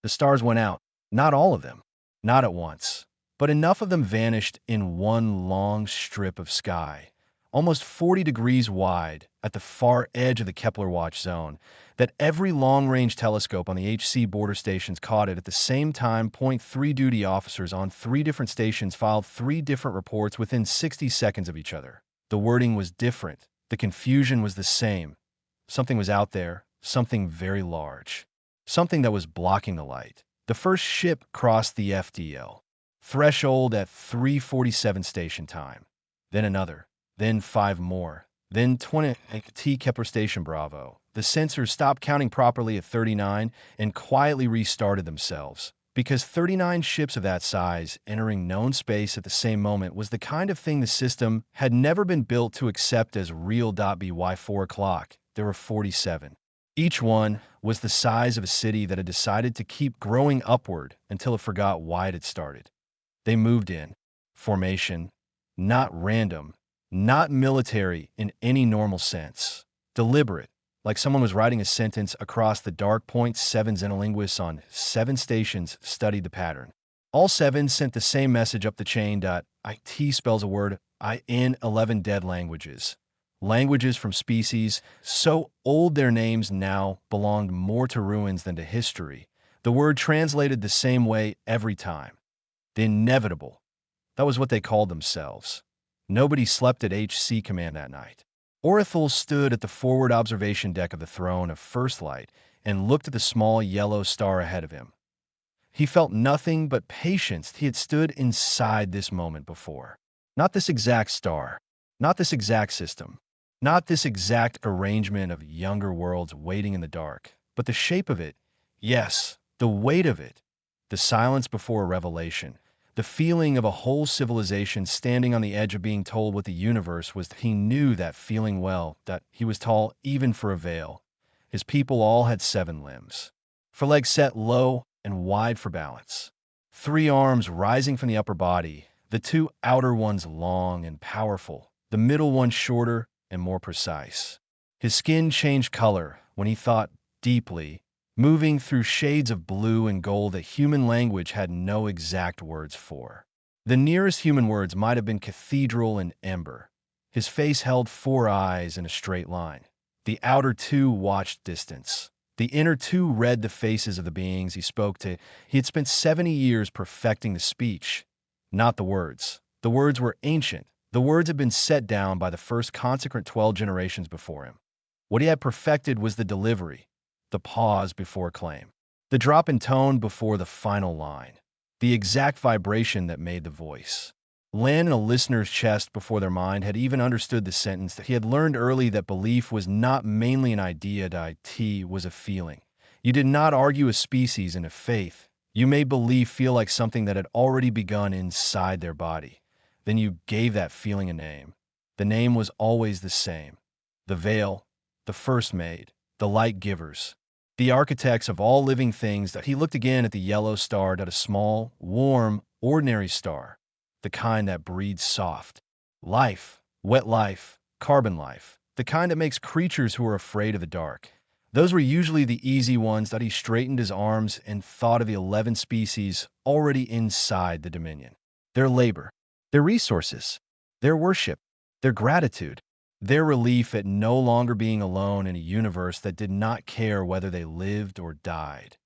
The stars went out. Not all of them. Not at once. But enough of them vanished in one long strip of sky, almost 40 degrees wide at the far edge of the Kepler watch zone, that every long-range telescope on the HC border stations caught it at the same time. Point three duty officers on three different stations filed three different reports within 60 seconds of each other. The wording was different. The confusion was the same. Something was out there, something very large. Something that was blocking the light. The first ship crossed the FDL threshold at 3:47 station time. Then another. Then 5 more. Then 20 T Kepler Station Bravo. The sensors stopped counting properly at 39 and quietly restarted themselves. Because 39 ships of that size entering known space at the same moment was the kind of thing the system had never been built to accept as real. By 4 o'clock, there were 47. Each one was the size of a city that had decided to keep growing upward until it forgot why it had started. They moved in formation, not random, not military in any normal sense. Deliberate, like someone was writing a sentence across the dark. Point seven xenolinguists on 7 stations studied the pattern. All 7 sent the same message up the chain. IT spells a word in 11 dead languages. Languages from species so old their names now belonged more to ruins than to history. The word translated the same way every time. The inevitable. That was what they called themselves. Nobody slept at HC Command that night. Orithel stood at the forward observation deck of the throne of First Light and looked at the small yellow star ahead of him. He felt nothing but patience. He had stood inside this moment before. Not this exact star. Not this exact system. Not this exact arrangement of younger worlds waiting in the dark. But the shape of it. Yes, the weight of it. The silence before a revelation. The feeling of a whole civilization standing on the edge of being told what the universe was. He knew that feeling well, that he was tall even for a veil. His people all had 7 limbs. 4 legs set low and wide for balance. 3 arms rising from the upper body, the 2 outer ones long and powerful, the middle one shorter and more precise. His skin changed color when he thought deeply, moving through shades of blue and gold that human language had no exact words for. The nearest human words might have been cathedral and ember. His face held 4 eyes in a straight line. The outer 2 watched distance. The inner 2 read the faces of the beings he spoke to. He had spent 70 years perfecting the speech, not the words. The words were ancient. The words had been set down by the first consequent 12 generations before him. What he had perfected was the delivery, the pause before claim, the drop in tone before the final line, the exact vibration that made the voice land in a listener's chest before their mind had even understood the sentence. That he had learned early that belief was not mainly an idea. It was a feeling. You did not argue a species into faith. You made belief feel like something that had already begun inside their body. Then you gave that feeling a name. The name was always the same. The veil, the first made, the light givers, the architects of all living things. That he looked again at the yellow star. At a small, warm, ordinary star, the kind that breeds soft life, wet life, carbon life, the kind that makes creatures who are afraid of the dark. Those were usually the easy ones. That he straightened his arms and thought of the 11 species already inside the Dominion. Their labor, their resources, their worship, their gratitude, their relief at no longer being alone in a universe that did not care whether they lived or died.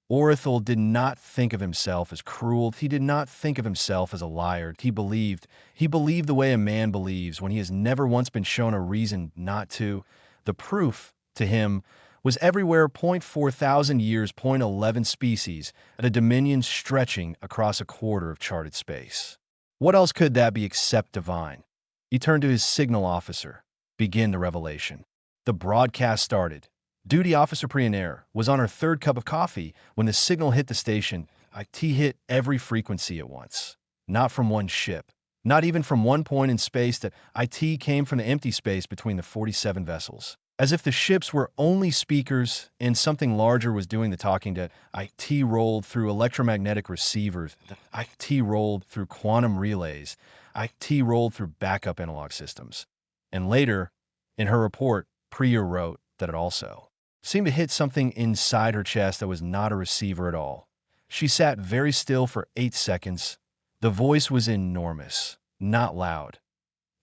Orithel did not think of himself as cruel. He did not think of himself as a liar. He believed the way a man believes when he has never once been shown a reason not to. The proof, to him, was everywhere. 4,000 years, 11 species, at a dominion stretching across a quarter of charted space. What else could that be except divine? He turned to his signal officer. Begin the revelation. The broadcast started. Duty Officer Prionaire was on her 3rd cup of coffee when the signal hit the station. IT hit every frequency at once. Not from one ship. Not even from one point in space. That IT came from the empty space between the 47 vessels. As if the ships were only speakers and something larger was doing the talking. To IT rolled through electromagnetic receivers. IT rolled through quantum relays. IT rolled through backup analog systems. And later, in her report, Priya wrote that it also seemed to hit something inside her chest that was not a receiver at all. She sat very still for 8 seconds. The voice was enormous, not loud.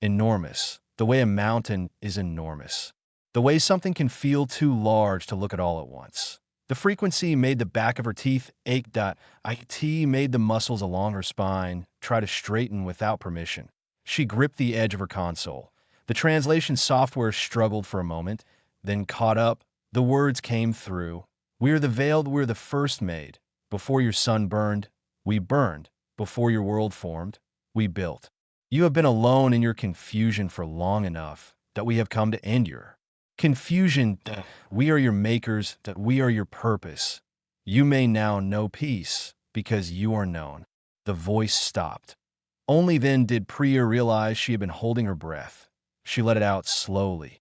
Enormous, the way a mountain is enormous. The way something can feel too large to look at all at once. The frequency made the back of her teeth ache. It made the muscles along her spine try to straighten without permission. She gripped the edge of her console. The translation software struggled for a moment, then caught up. The words came through. We are the veiled, we're the first made. Before your sun burned, we burned. Before your world formed, we built. You have been alone in your confusion for long enough that we have come to end your confusion. We are your makers, that we are your purpose. You may now know peace because you are known. The voice stopped. Only then did Priya realize she had been holding her breath. She let it out slowly.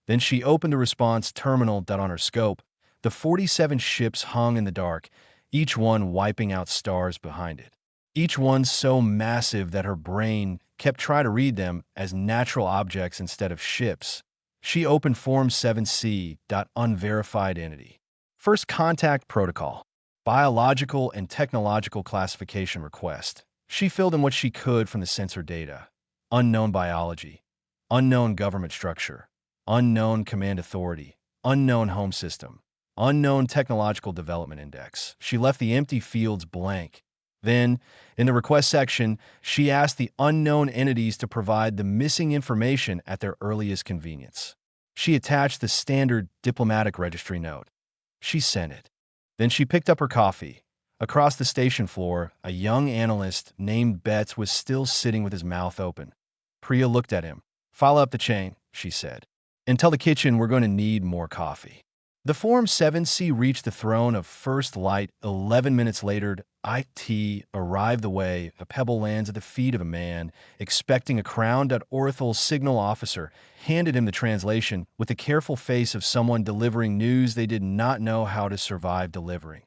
Then she opened the response terminal on her scope. The 47 ships hung in the dark, each one wiping out stars behind it. Each one so massive that her brain kept trying to read them as natural objects instead of ships. She opened Form 7C. Unverified entity. First contact protocol. Biological and technological classification request. She filled in what she could from the sensor data. Unknown biology. Unknown government structure. Unknown command authority. Unknown home system. Unknown technological development index. She left the empty fields blank. Then, in the request section, she asked the unknown entities to provide the missing information at their earliest convenience. She attached the standard diplomatic registry note. She sent it. Then she picked up her coffee. Across the station floor, a young analyst named Betts was still sitting with his mouth open. Priya looked at him. "Follow up the chain," she said. "And tell the kitchen we're going to need more coffee." The Form 7C reached the throne of First Light 11 minutes later. IT arrived the way a pebble lands at the feet of a man, expecting a crown. Orthel's signal officer handed him the translation with the careful face of someone delivering news they did not know how to survive delivering.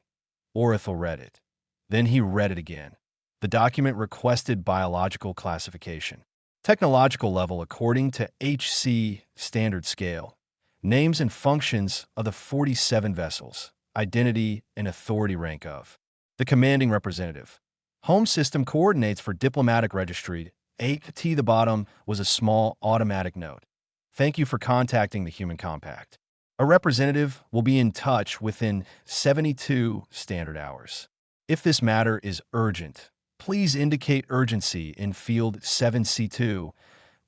Orthel read it. Then he read it again. The document requested biological classification. Technological level according to HC standard scale. Names and functions of the 47 vessels. Identity and authority rank of the commanding representative. Home system coordinates for diplomatic registry. 8T. The bottom was a small automatic note. Thank you for contacting the Human Compact. A representative will be in touch within 72 standard hours. If this matter is urgent, please indicate urgency in field 7C2.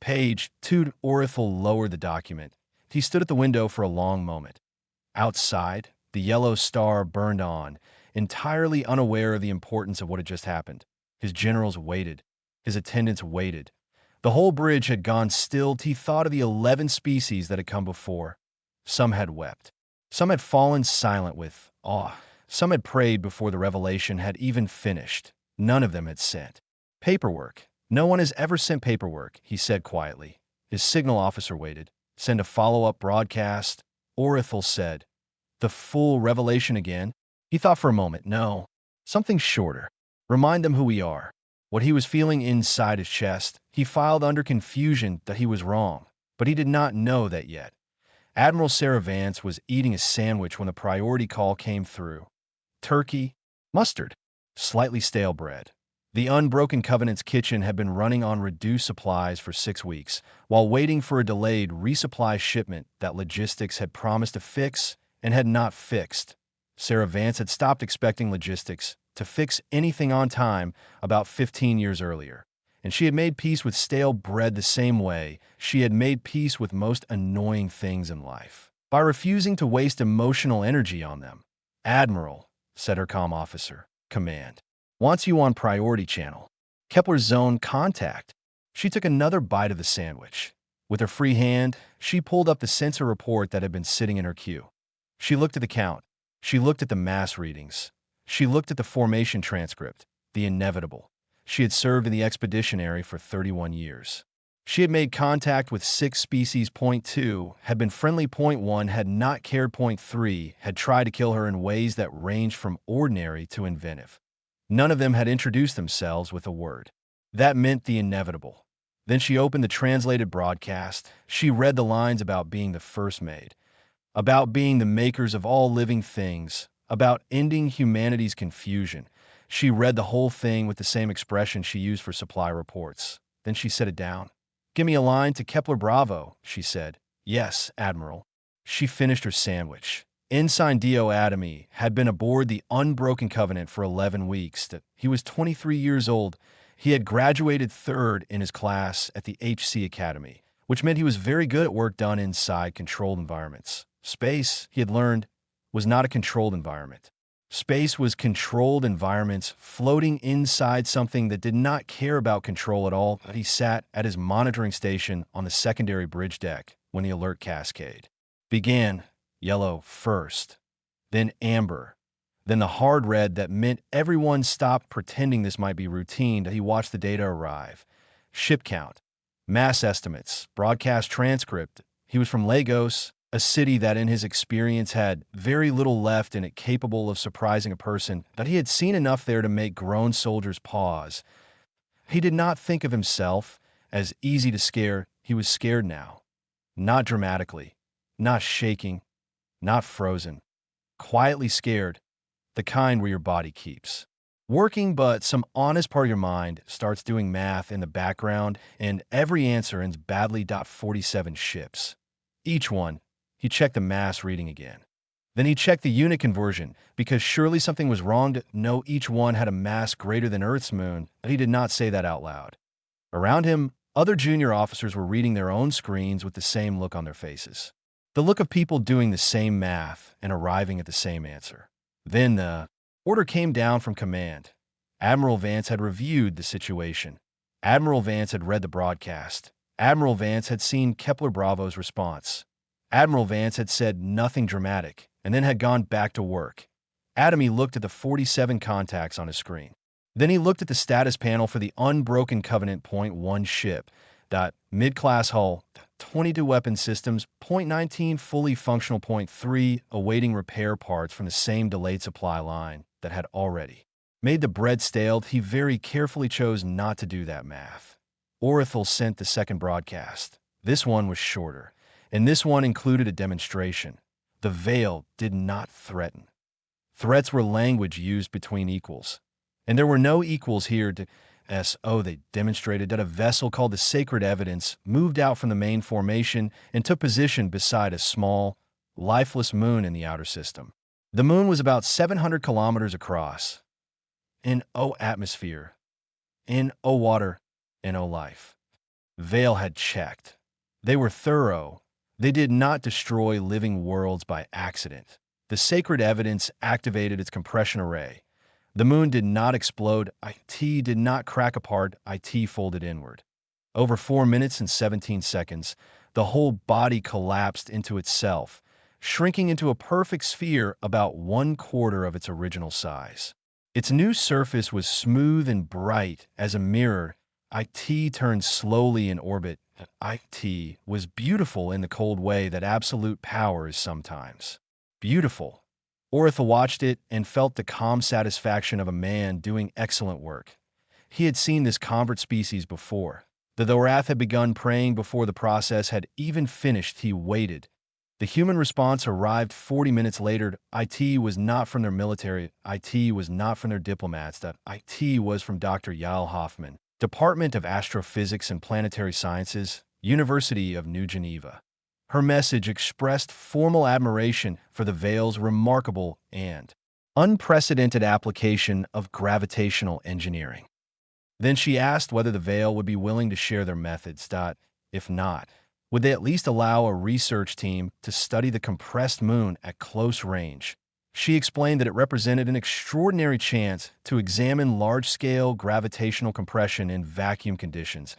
Page 2. Orthel lowered the document. He stood at the window for a long moment. Outside, the yellow star burned on, entirely unaware of the importance of what had just happened. His generals waited. His attendants waited. The whole bridge had gone still. He thought of the 11 species that had come before. Some had wept. Some had fallen silent with awe. Some had prayed before the revelation had even finished. None of them had sent paperwork. No one has ever sent paperwork, he said quietly. His signal officer waited. Send a follow-up broadcast, Orthel said. The full revelation again? He thought for a moment. No, something shorter. Remind them who we are. What he was feeling inside his chest. He filed under confusion that he was wrong, but he did not know that yet. Admiral Sarah Vance was eating a sandwich when the priority call came through. Turkey, mustard, slightly stale bread. The Unbroken Covenant's kitchen had been running on reduced supplies for 6 weeks, while waiting for a delayed resupply shipment that logistics had promised to fix and had not fixed. Sarah Vance had stopped expecting logistics to fix anything on time about 15 years earlier, and she had made peace with stale bread the same way she had made peace with most annoying things in life, by refusing to waste emotional energy on them. "Admiral," said her comm officer, "Command wants you on priority channel. Kepler's zone contact." She took another bite of the sandwich. With her free hand, she pulled up the sensor report that had been sitting in her queue. She looked at the count. She looked at the mass readings. She looked at the formation transcript, the inevitable. She had served in the expeditionary for 31 years. She had made contact with 6 species. Point 2 had been friendly. Point 1 had not cared. Point 3 had tried to kill her in ways that ranged from ordinary to inventive. None of them had introduced themselves with a word. That meant the inevitable. Then she opened the translated broadcast. She read the lines about being the first made, about being the makers of all living things, about ending humanity's confusion. She read the whole thing with the same expression she used for supply reports. Then she set it down. "Give me a line to Kepler Bravo," she said. "Yes, Admiral." She finished her sandwich. Ensign Dio Adami had been aboard the Unbroken Covenant for 11 weeks. He was 23 years old. He had graduated third in his class at the HC Academy, which meant he was very good at work done inside controlled environments. Space, he had learned, was not a controlled environment. Space was controlled environments floating inside something that did not care about control at all. He sat at his monitoring station on the secondary bridge deck when the alert cascade began. Yellow first, then amber, then the hard red that meant everyone stopped pretending this might be routine. He watched the data arrive. Ship count, mass estimates, broadcast transcript. He was from Lagos, a city that in his experience had very little left in it capable of surprising a person, that he had seen enough there to make grown soldiers pause. He did not think of himself as easy to scare. He was scared now. Not dramatically, not shaking, not frozen. Quietly scared, the kind where your body keeps working, but some honest part of your mind starts doing math in the background, and every answer ends badly. 47 ships. Each one, he checked the mass reading again. Then he checked the unit conversion, because surely something was wrong. No, each one had a mass greater than Earth's moon, but he did not say that out loud. Around him, other junior officers were reading their own screens with the same look on their faces. The look of people doing the same math and arriving at the same answer. Then the order came down from command. Admiral Vance had reviewed the situation. Admiral Vance had read the broadcast. Admiral Vance had seen Kepler Bravo's response. Admiral Vance had said nothing dramatic and then had gone back to work. Adami looked at the 47 contacts on his screen. Then he looked at the status panel for the Unbroken Covenant .1 ship. Mid-class hull, 22 weapon systems, .19 fully functional, .3 awaiting repair parts from the same delayed supply line that had already made the bread stale. He very carefully chose not to do that math. Orithel sent the second broadcast. This one was shorter, and this one included a demonstration. The veil did not threaten. Threats were language used between equals, and there were no equals here. They demonstrated that a vessel called the Sacred Evidence moved out from the main formation and took position beside a small, lifeless moon in the outer system. The moon was about 700 kilometers across. In O atmosphere, in O water, in O life. Vale had checked. They were thorough. They did not destroy living worlds by accident. The Sacred Evidence activated its compression array. The moon did not explode. IT did not crack apart. IT folded inward. Over 4 minutes and 17 seconds, the whole body collapsed into itself, shrinking into a perfect sphere about 1/4 of its original size. Its new surface was smooth and bright as a mirror. IT turned slowly in orbit. IT was beautiful in the cold way that absolute power is sometimes. Beautiful. Orithel watched it and felt the calm satisfaction of a man doing excellent work. He had seen this convert species before. The Thorath had begun praying before the process had even finished. He waited. The human response arrived 40 minutes later. IT was not from their military. IT was not from their diplomats. IT was from Dr. Yael Hoffman, Department of Astrophysics and Planetary Sciences, University of New Geneva. Her message expressed formal admiration for the Veil's remarkable and unprecedented application of gravitational engineering. Then she asked whether the Veil would be willing to share their methods. If not, would they at least allow a research team to study the compressed moon at close range? She explained that it represented an extraordinary chance to examine large-scale gravitational compression in vacuum conditions.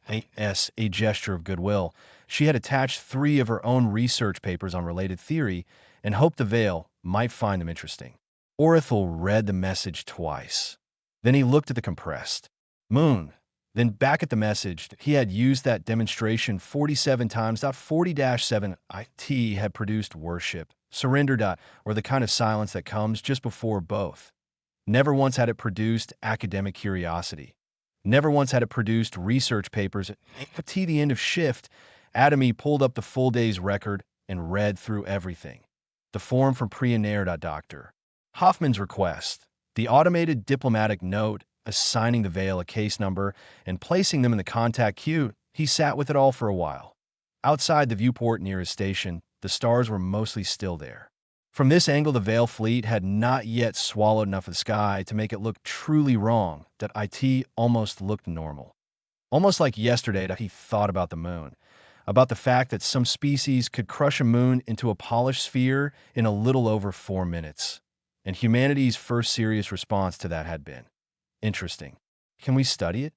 A gesture of goodwill. She had attached 3 of her own research papers on related theory and hoped the Veil might find them interesting. Orithel read the message twice. Then he looked at the compressed moon, then back at the message. He had used that demonstration 47 times. 40-7 IT had produced worship, surrender. Or the kind of silence that comes just before both. Never once had it produced academic curiosity. Never once had it produced research papers. At the end of shift, Adami pulled up the full day's record and read through everything. the form from Dr. Hoffman's request, the automated diplomatic note assigning the Vale a case number and placing them in the contact queue. He sat with it all for a while. Outside the viewport near his station, the stars were mostly still there. From this angle, the Vale fleet had not yet swallowed enough of the sky to make it look truly wrong, that it almost looked normal. Almost like yesterday that he thought about the moon, about the fact that some species could crush a moon into a polished sphere in a little over 4 minutes. And humanity's first serious response to that had been, interesting. Can we study it?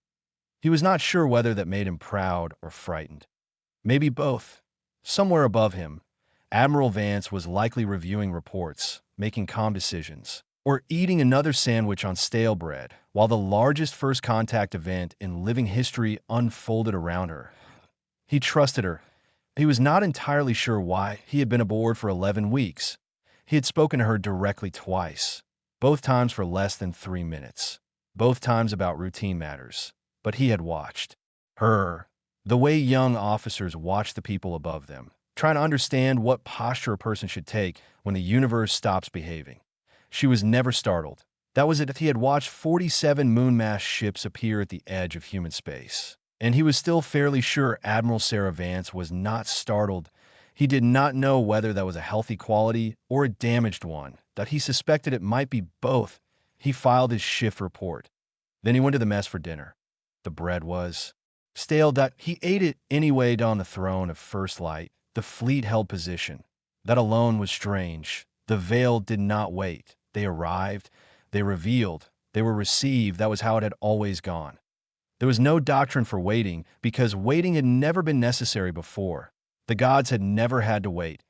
He was not sure whether that made him proud or frightened. Maybe both. Somewhere above him, Admiral Vance was likely reviewing reports, making calm decisions, or eating another sandwich on stale bread while the largest first contact event in living history unfolded around her. He trusted her. He was not entirely sure why. He had been aboard for 11 weeks. He had spoken to her directly twice, both times for less than 3 minutes, both times about routine matters. But he had watched her, the way young officers watch the people above them, trying to understand what posture a person should take when the universe stops behaving. She was never startled. That was it. He had watched 47 moon-mass ships appear at the edge of human space. And he was still fairly sure Admiral Sarah Vance was not startled. He did not know whether that was a healthy quality or a damaged one, that he suspected it might be both. He filed his shift report. Then he went to the mess for dinner. The bread was stale. He ate it anyway on the throne of First Light. The fleet held position. That alone was strange. The Vale did not wait. They arrived. They revealed. They were received. That was how it had always gone. There was no doctrine for waiting because waiting had never been necessary before. The gods had never had to wait.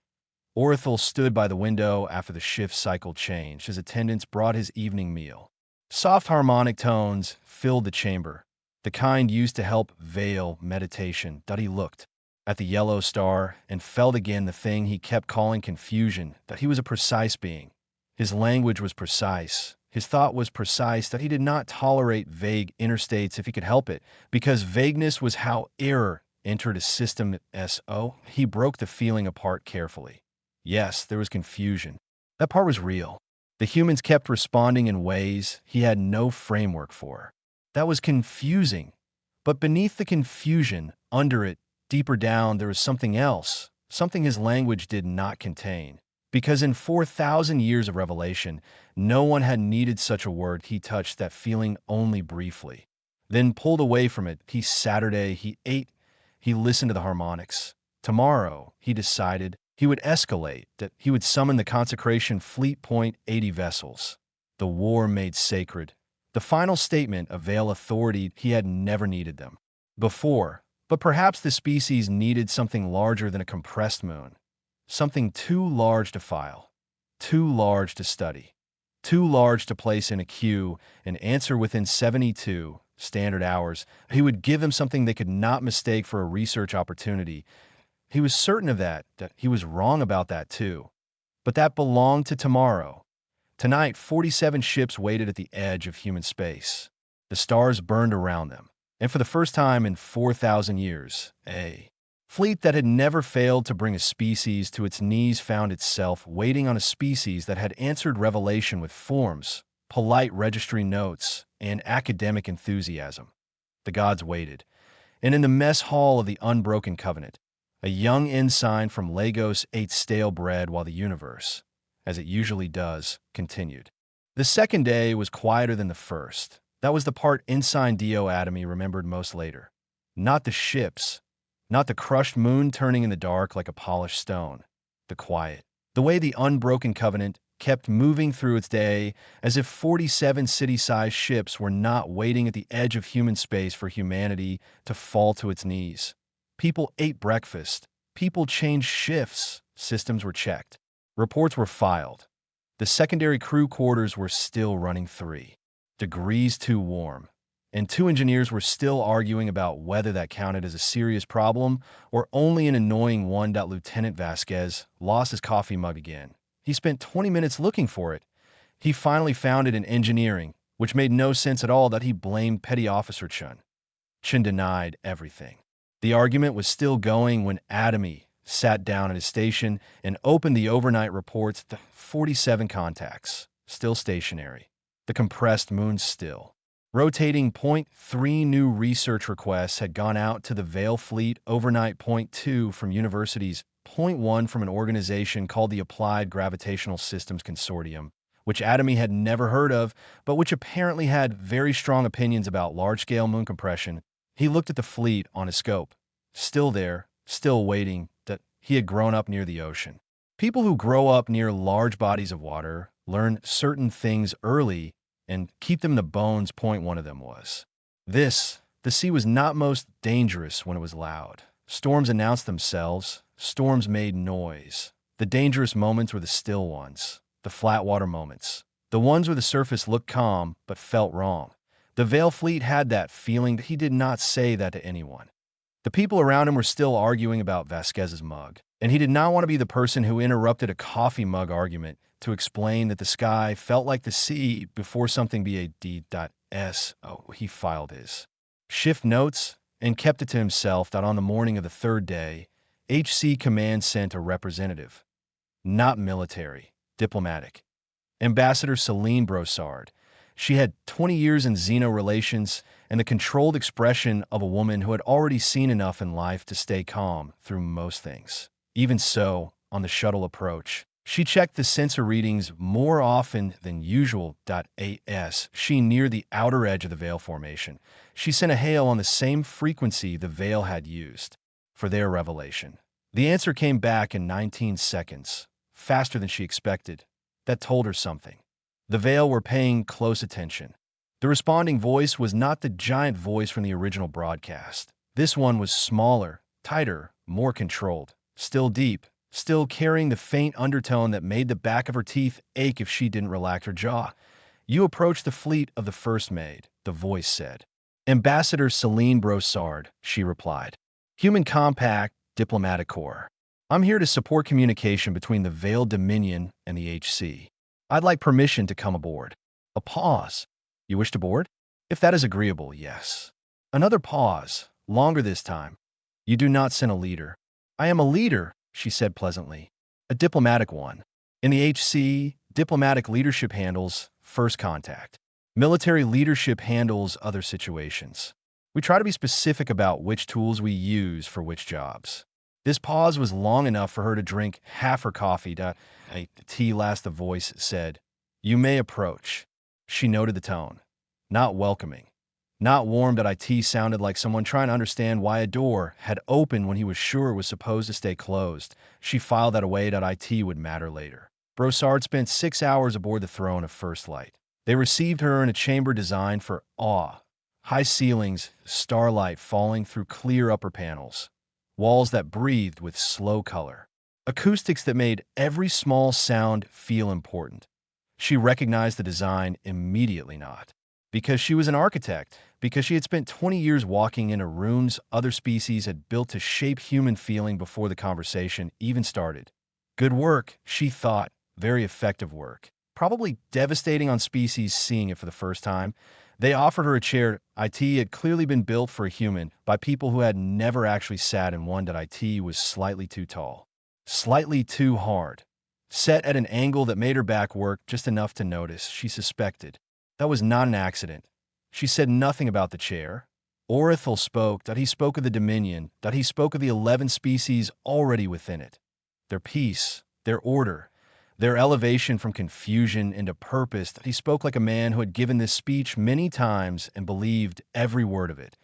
Orithel stood by the window after the shift cycle changed. His attendants brought his evening meal. Soft harmonic tones filled the chamber, the kind used to help veil meditation. He looked at the yellow star and felt again the thing he kept calling confusion, that he was a precise being. His language was precise. His thought was precise, that he did not tolerate vague interstates if he could help it, because vagueness was how error entered a system. He broke the feeling apart carefully. Yes, there was confusion. That part was real. The humans kept responding in ways he had no framework for. That was confusing. But beneath the confusion, under it, deeper down, there was something else, something his language did not contain. Because in 4,000 years of revelation, no one had needed such a word. He touched that feeling only briefly. Then pulled away from it. He ate, he listened to the harmonics. Tomorrow, he decided, he would escalate, that he would summon the consecration fleet. 80 vessels. The war made sacred. The final statement of Vale authority. He had never needed them before, but perhaps the species needed something larger than a compressed moon. Something too large to file, too large to study, too large to place in a queue and answer within 72 standard hours. He would give them something they could not mistake for a research opportunity. He was certain of that he was wrong about that too. But that belonged to tomorrow. Tonight, 47 ships waited at the edge of human space. The stars burned around them. And for the first time in 4,000 years, a fleet that had never failed to bring a species to its knees found itself waiting on a species that had answered revelation with forms, polite registry notes, and academic enthusiasm. The gods waited. And in the mess hall of the Unbroken Covenant, a young ensign from Lagos ate stale bread while the universe, as it usually does, continued. The second day was quieter than the first. That was the part Ensign Dio Atomy remembered most later. Not the ships, not the crushed moon turning in the dark like a polished stone. The quiet. The way the Unbroken Covenant kept moving through its day as if 47 city-sized ships were not waiting at the edge of human space for humanity to fall to its knees. People ate breakfast. People changed shifts. Systems were checked. Reports were filed. The secondary crew quarters were still running 3 degrees too warm. And 2 engineers were still arguing about whether that counted as a serious problem or only an annoying one. Lieutenant Vasquez lost his coffee mug again. He spent 20 minutes looking for it. He finally found it in engineering, which made no sense at all. That he blamed Petty Officer Chun. Chun denied everything. The argument was still going when Atomy sat down at his station, and opened the overnight reports. The 47 contacts, still stationary. The compressed moon still. Rotating point 3 new research requests had gone out to the Vale Fleet overnight. Point 2 from universities. Point 1 from an organization called the Applied Gravitational Systems Consortium, which Atomy had never heard of, but which apparently had very strong opinions about large-scale moon compression. He looked at the fleet on his scope. Still there, still waiting. That he had grown up near the ocean. People who grow up near large bodies of water learn certain things early and keep them in the bones. Point 1 of them was this: the sea was not most dangerous when it was loud. Storms announced themselves. Storms made noise. The dangerous moments were the still ones, the flat water moments, the ones where the surface looked calm but felt wrong. The Vale Fleet had that feeling, that he did not say that to anyone. The people around him were still arguing about Vasquez's mug, and he did not want to be the person who interrupted a coffee mug argument to explain that the sky felt like the sea before something BAD.S. Oh, he filed his shift notes and kept it to himself that on the morning of the third day, HC Command sent a representative. Not military, diplomatic. Ambassador Celine Brossard. She had 20 years in Xeno relations and the controlled expression of a woman who had already seen enough in life to stay calm through most things. Even so, on the shuttle approach, she checked the sensor readings more often than usual. As she neared the outer edge of the Vale formation, she sent a hail on the same frequency the Vale had used for their revelation. The answer came back in 19 seconds, faster than she expected. That told her something. The Vale were paying close attention. The responding voice was not the giant voice from the original broadcast. This one was smaller, tighter, more controlled, still deep, still carrying the faint undertone that made the back of her teeth ache if she didn't relax her jaw. "You approach the fleet of the First Maid," the voice said. "Ambassador Celine Brossard," she replied. "Human Compact Diplomatic Corps. I'm here to support communication between the Vale Dominion and the HC. I'd like permission to come aboard." A pause. "You wish to board?" "If that is agreeable, yes." Another pause, longer this time. "You do not send a leader." "I am a leader," she said pleasantly. "A diplomatic one. In the HC, diplomatic leadership handles first contact. Military leadership handles other situations. We try to be specific about which tools we use for which jobs." This pause was long enough for her to drink half her coffee. Tea last, the voice said. "You may approach." She noted the tone. Not welcoming. Not warm. It sounded like someone trying to understand why a door had opened when he was sure it was supposed to stay closed. She filed that away. It would matter later. Brossard spent 6 hours aboard the throne of First Light. They received her in a chamber designed for awe. High ceilings, starlight falling through clear upper panels. Walls that breathed with slow color. Acoustics that made every small sound feel important. She recognized the design immediately, not because she was an architect, because she had spent 20 years walking into rooms other species had built to shape human feeling before the conversation even started. Good work, she thought, very effective work. Probably devastating on species seeing it for the first time. They offered her a chair. It had clearly been built for a human by people who had never actually sat in one. It was slightly too tall, slightly too hard, set at an angle that made her back work just enough to notice. She suspected that was not an accident. She said nothing about the chair. Orithel spoke. He spoke of the Dominion. He spoke of the 11 species already within it. Their peace, their order, their elevation from confusion into purpose. He spoke like a man who had given this speech many times and believed every word of it.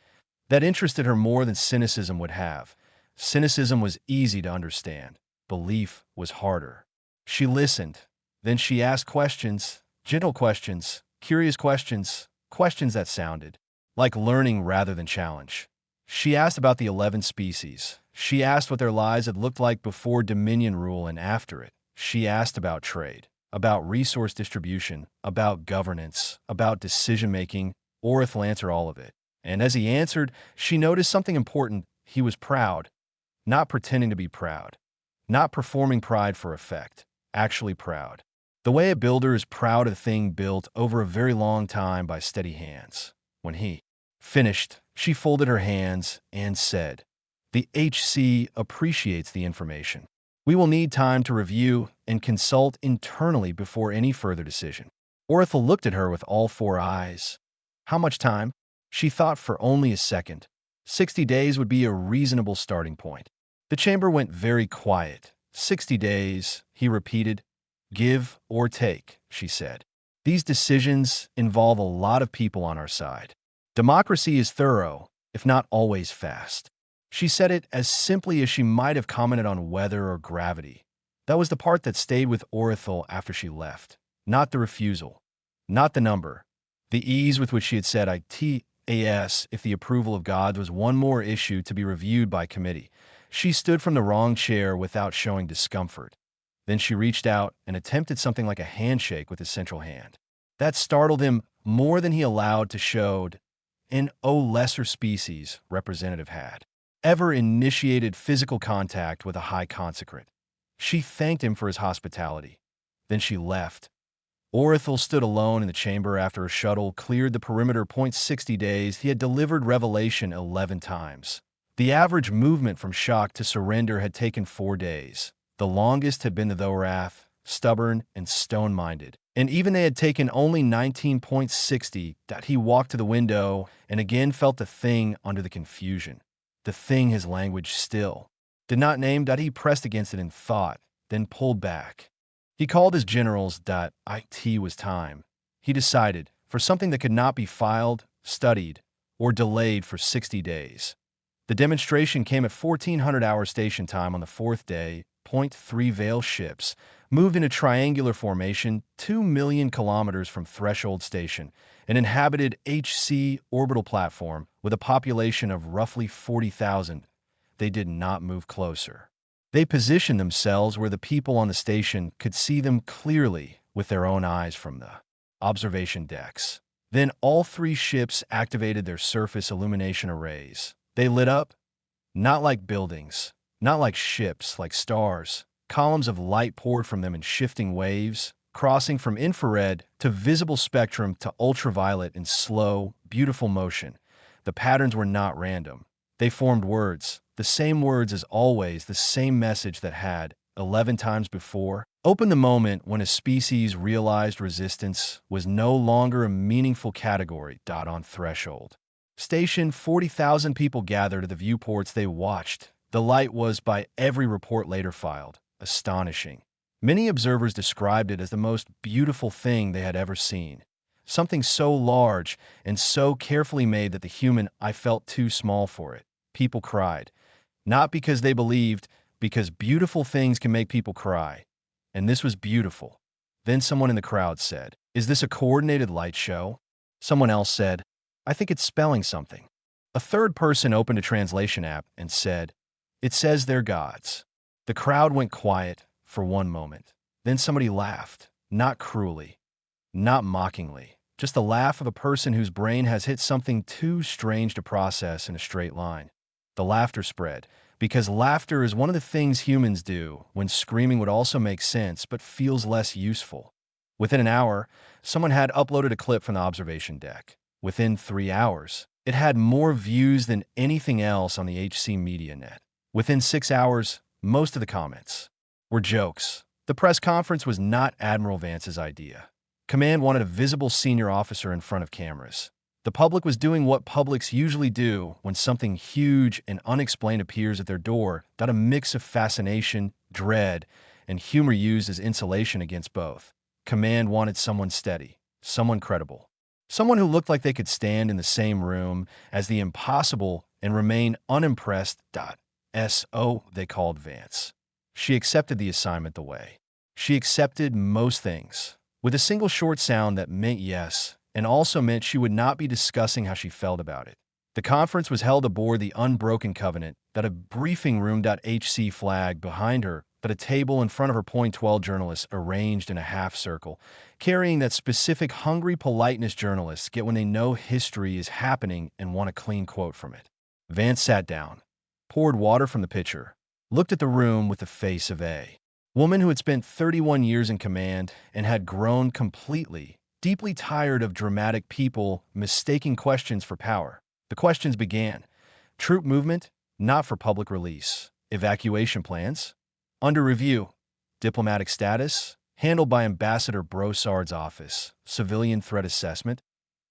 That interested her more than cynicism would have. Cynicism was easy to understand. Belief was harder. She listened. Then she asked questions, gentle questions, curious questions, questions that sounded like learning rather than challenge. She asked about the 11 species. She asked what their lives had looked like before Dominion rule and after it. She asked about trade, about resource distribution, about governance, about decision-making. Orithel answered all of it. And as he answered, she noticed something important. He was proud, not pretending to be proud, not performing pride for effect, actually proud. The way a builder is proud of a thing built over a very long time by steady hands. When he finished, she folded her hands and said, The HC appreciates the information. We will need time to review and consult internally before any further decision. Orithel looked at her with all four eyes. How much time? She thought for only a second. 60 days would be a reasonable starting point. The chamber went very quiet. 60 days, he repeated. Give or take, she said. These decisions involve a lot of people on our side. Democracy is thorough, if not always fast. She said it as simply as she might have commented on weather or gravity. That was the part that stayed with Orithel after she left. Not the refusal. Not the number. The ease with which she had said ITAS if the approval of God was one more issue to be reviewed by committee. She stood from the wrong chair without showing discomfort. Then she reached out and attempted something like a handshake with his central hand. That startled him more than he allowed to show an lesser species representative had ever initiated physical contact with a high consecrate. She thanked him for his hospitality. Then she left. Orithel stood alone in the chamber after a shuttle cleared the perimeter. 60 days, he had delivered revelation 11 times. The average movement from shock to surrender had taken 4 days. The longest had been the Thorath, stubborn and stone-minded. And even they had taken only 19.60. He walked to the window and again felt the thing under the confusion. The thing his language still did not name. He pressed against it in thought, then pulled back. He called his generals. It was time. He decided, for something that could not be filed, studied, or delayed for 60 days. The demonstration came at 1400-hour station time on the 4th day. 3 Veil ships moved in a triangular formation 2 million kilometers from Threshold Station, an inhabited HC orbital platform with a population of roughly 40,000. They did not move closer. They positioned themselves where the people on the station could see them clearly with their own eyes from the observation decks. Then all 3 ships activated their surface illumination arrays. They lit up, not like buildings, not like ships, like stars. Columns of light poured from them in shifting waves, crossing from infrared to visible spectrum to ultraviolet in slow, beautiful motion. The patterns were not random. They formed words, the same words as always, the same message that had, 11 times before, opened the moment when a species realized resistance was no longer a meaningful category. On Threshold Station, 40,000 people gathered at the viewports they watched. The light was, by every report later filed, astonishing. Many observers described it as the most beautiful thing they had ever seen. Something so large and so carefully made that the human eye felt too small for it. People cried. Not because they believed, because beautiful things can make people cry. And this was beautiful. Then someone in the crowd said, "Is this a coordinated light show?" Someone else said, "I think it's spelling something." A third person opened a translation app and said, "It says they're gods." The crowd went quiet for one moment. Then somebody laughed, not cruelly, not mockingly, just the laugh of a person whose brain has hit something too strange to process in a straight line. The laughter spread, because laughter is one of the things humans do when screaming would also make sense but feels less useful. Within an hour, someone had uploaded a clip from the observation deck. Within 3 hours, it had more views than anything else on the HC Media Net. Within 6 hours, most of the comments were jokes. The press conference was not Admiral Vance's idea. Command wanted a visible senior officer in front of cameras. The public was doing what publics usually do when something huge and unexplained appears at their door, a mix of fascination, dread, and humor used as insulation against both. Command wanted someone steady, someone credible, someone who looked like they could stand in the same room as the impossible and remain unimpressed. They called Vance. She accepted the assignment the way she accepted most things, with a single short sound that meant yes, and also meant she would not be discussing how she felt about it. The conference was held aboard the Unbroken Covenant, a briefing room. HC flag behind her, a table in front of her. 12 journalists arranged in a half circle, carrying that specific hungry politeness journalists get when they know history is happening and want a clean quote from it. Vance sat down, poured water from the pitcher, looked at the room with the face of a woman who had spent 31 years in command and had grown completely, deeply tired of dramatic people mistaking questions for power. The questions began. Troop movement? not for public release. Evacuation plans? Under review. Diplomatic status? Handled by Ambassador Brossard's office. Civilian threat assessment?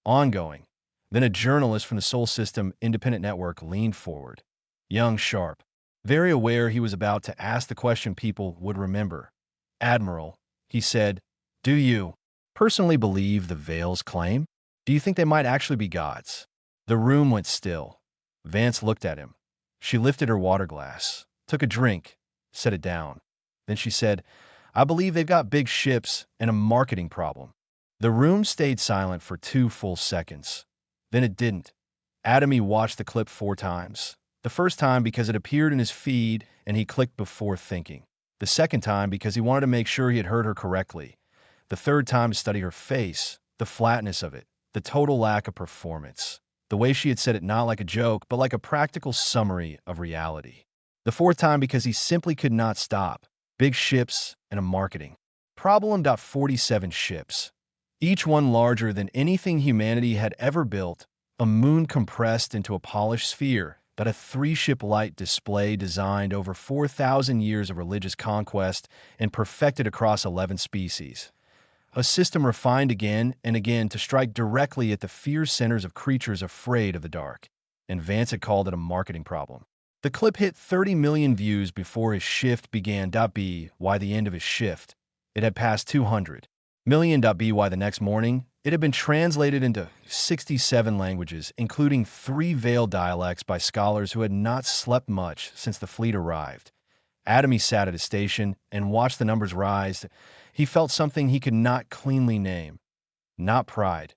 Ongoing. Then a journalist from the Sol System Independent Network leaned forward. Young, sharp. Very aware he was about to ask the question people would remember. Admiral, he said, do you personally believe the Veil's claim? Do you think they might actually be gods? The room went still. Vance looked at him. She lifted her water glass, took a drink, set it down. Then she said, I believe they've got big ships and a marketing problem. The room stayed silent for 2 full seconds. Then it didn't. Adamy watched the clip 4 times. The first time because it appeared in his feed and he clicked before thinking. The second time because he wanted to make sure he had heard her correctly. The third time to study her face, the flatness of it, the total lack of performance. The way she had said it not like a joke, but like a practical summary of reality. The fourth time because he simply could not stop. Big ships and a marketing problem. 47 ships. Each one larger than anything humanity had ever built, a moon compressed into a polished sphere, a 3-ship light display designed over 4,000 years of religious conquest and perfected across 11 species. A system refined again and again to strike directly at the fear centers of creatures afraid of the dark. And Vance had called it a marketing problem. The clip hit 30 million views before his shift began. By the end of his shift, it had passed 200 million. By the next morning, it had been translated into 67 languages, including 3 Veil dialects by scholars who had not slept much since the fleet arrived. Adamy sat at his station and watched the numbers rise. He felt something he could not cleanly name. Not pride,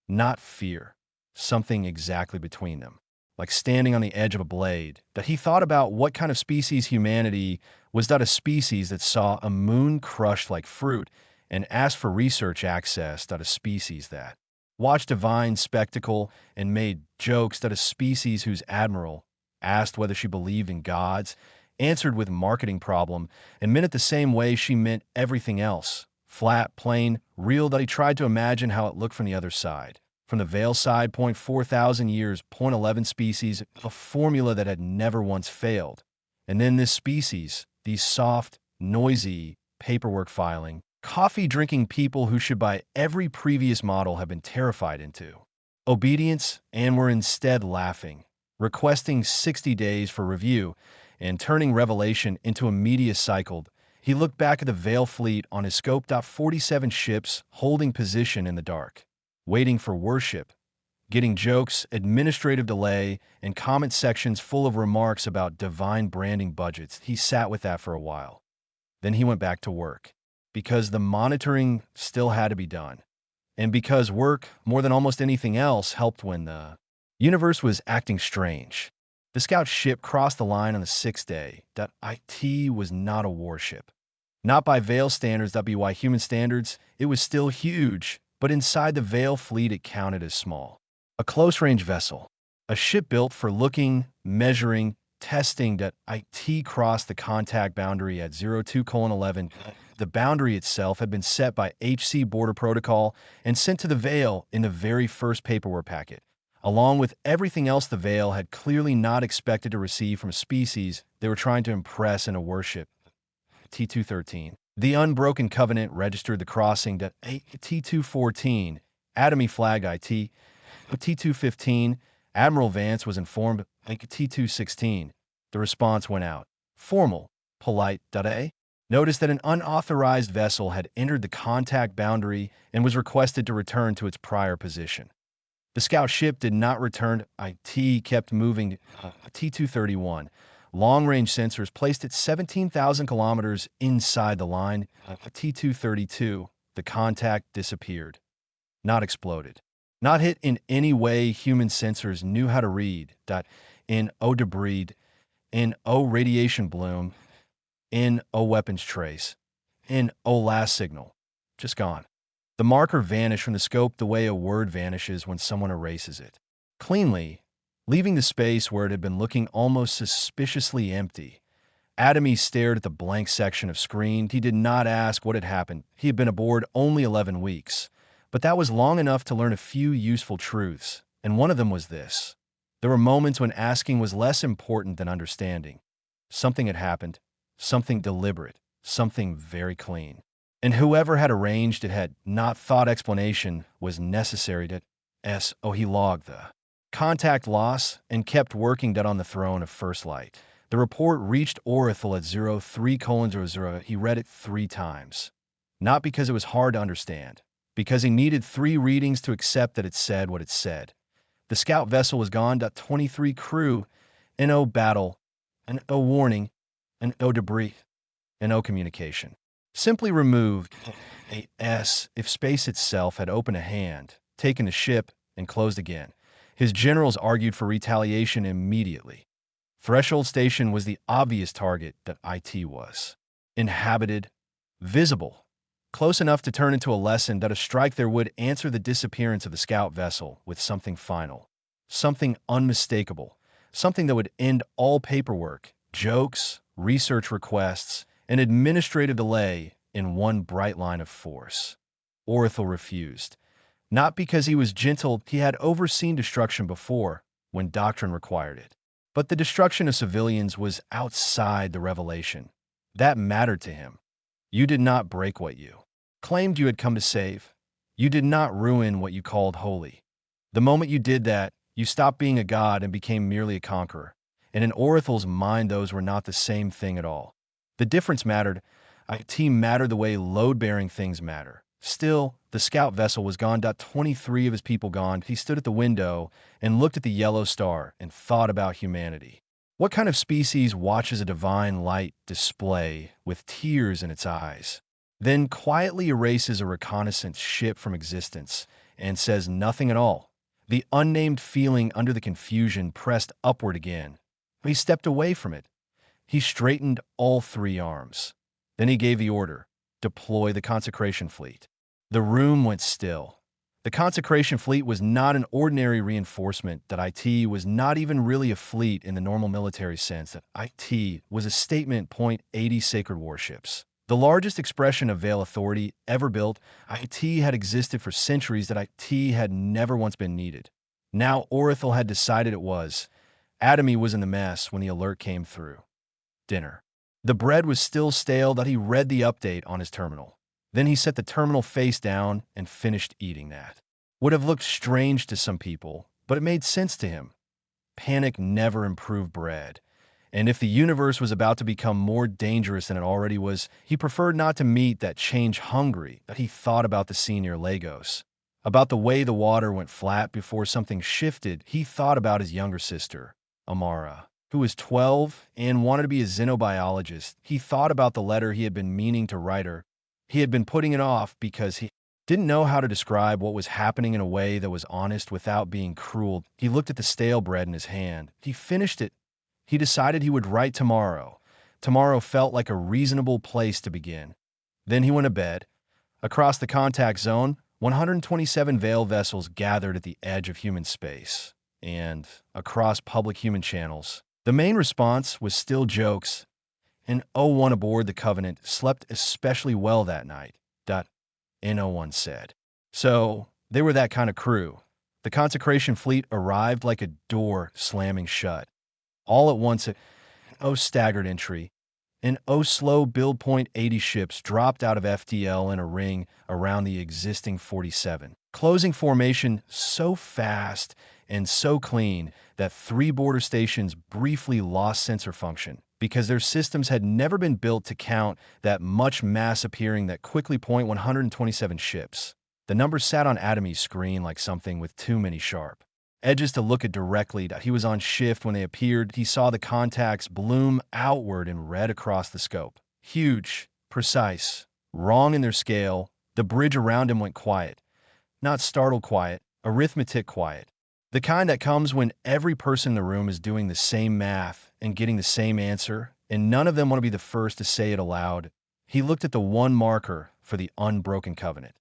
not fear, something exactly between them. Like standing on the edge of a blade, that he thought about what kind of species humanity was. A species that saw a moon crushed like fruit and asked for research access. A species that watched divine spectacle and made jokes. A species whose admiral asked whether she believed in gods, answered with marketing problem, and meant it the same way she meant everything else. Flat, plain, real. He tried to imagine how it looked from the other side. From the Veil side, 4,000 years, 11 species, a formula that had never once failed. And then this species, these soft, noisy, paperwork filing, coffee-drinking people who should by every previous model have been terrified into obedience and were instead laughing, requesting 60 days for review, and turning revelation into a media cycle. He looked back at the Veil fleet on his scope. 47 ships holding position in the dark, waiting for worship, getting jokes, administrative delay, and comment sections full of remarks about divine branding budgets. He sat with that for a while. Then he went back to work, because the monitoring still had to be done, and because work, more than almost anything else, helped when the universe was acting strange. The scout ship crossed the line on the 6th day. It was not a warship. Not by Veil standards. By human standards, it was still huge, but inside the Veil fleet it counted as small. A close-range vessel. A ship built for looking, measuring, testing. It crossed the contact boundary at 02:11. The boundary itself had been set by HC Border Protocol and sent to the Veil in the very first paperwork packet, along with everything else the Veil had clearly not expected to receive from a species they were trying to impress in a worship. T213. The Unbroken Covenant registered the crossing. T214. Adamy flagged IT. T215. Admiral Vance was informed. T216. The response went out. Formal. Polite. A. Noticed that an unauthorized vessel had entered the contact boundary and was requested to return to its prior position. The scout ship did not return. IT kept moving. T231. Long-range sensors placed at 17,000 kilometers inside the line. T232. The contact disappeared. Not exploded. Not hit in any way human sensors knew how to read. In O debris. In O radiation bloom. In O weapons trace. In O last signal. Just gone. The marker vanished from the scope the way a word vanishes when someone erases it. Cleanly, leaving the space where it had been looking almost suspiciously empty. Adamy stared at the blank section of screen. He did not ask what had happened. He had been aboard only 11 weeks. But that was long enough to learn a few useful truths, and one of them was this. There were moments when asking was less important than understanding. Something had happened, something deliberate, something very clean. And whoever had arranged it had not thought explanation was necessary to he logged the contact loss and kept working dead on the throne of First Light. The report reached Orithel at 03:00. He read it 3 times. Not because it was hard to understand, because he needed 3 readings to accept that it said what it said. The scout vessel was gone. 23 crew, no battle, and no warning, and no debris, and no communication. Simply removed a S if space itself had opened a hand, taken the ship, and closed again. His generals argued for retaliation immediately. Threshold Station was the obvious target that IT was. Inhabited, visible, close enough to turn into a lesson that a strike there would answer the disappearance of the scout vessel with something final, something unmistakable, something that would end all paperwork, jokes, research requests, and administrative delay in one bright line of force. Orithel refused. Not because he was gentle, he had overseen destruction before, when doctrine required it. But the destruction of civilians was outside the revelation. That mattered to him. You did not break what you claimed you had come to save. You did not ruin what you called holy. The moment you did that, you stopped being a god and became merely a conqueror. And in Orithel's mind, those were not the same thing at all. The difference mattered. IT mattered the way load-bearing things matter. Still, the scout vessel was gone. 23 of his people gone. He stood at the window and looked at the yellow star and thought about humanity. What kind of species watches a divine light display with tears in its eyes, then quietly erases a reconnaissance ship from existence and says nothing at all? The unnamed feeling under the confusion pressed upward again. He stepped away from it. He straightened all 3 arms. Then he gave the order, deploy the consecration fleet. The room went still. The consecration fleet was not an ordinary reinforcement. That IT was not even really a fleet in the normal military sense. That IT was a statement point 80 sacred warships. The largest expression of Veil authority ever built. IT had existed for centuries. That IT had never once been needed. Now Orithel had decided it was. Atomy was in the mess when the alert came through. Dinner. The bread was still stale. That he read the update on his terminal. Then he set the terminal face down and finished eating that. Would have looked strange to some people, but it made sense to him. Panic never improved bread. And if the universe was about to become more dangerous than it already was, he preferred not to meet that change hungry. That he thought about the scene near Lagos. About the way the water went flat before something shifted. He thought about his younger sister, Amara, who was 12 and wanted to be a xenobiologist. He thought about the letter he had been meaning to write her. He had been putting it off because he didn't know how to describe what was happening in a way that was honest without being cruel. He looked at the stale bread in his hand. He finished it. He decided he would write tomorrow. Tomorrow felt like a reasonable place to begin. Then he went to bed. Across the contact zone, 127 Veil vessels gathered at the edge of human space. And across public human channels, the main response was still jokes. And O1 aboard the Covenant slept especially well that night. N01 said. So, they were that kind of crew. The consecration fleet arrived like a door slamming shut. All at once, an staggered entry. An slow build point 80 ships dropped out of FTL in a ring around the existing 47. Closing formation so fast and so clean that 3 border stations briefly lost sensor function, because their systems had never been built to count that much mass appearing that quickly point 127 ships. The number sat on Atomy's screen like something with too many sharp edges to look at directly. He was on shift when they appeared. He saw the contacts bloom outward in red across the scope. Huge, precise, wrong in their scale. The bridge around him went quiet. Not startled quiet, arithmetic quiet. The kind that comes when every person in the room is doing the same math and getting the same answer, and none of them want to be the first to say it aloud. He looked at the 1 marker for the unbroken covenant.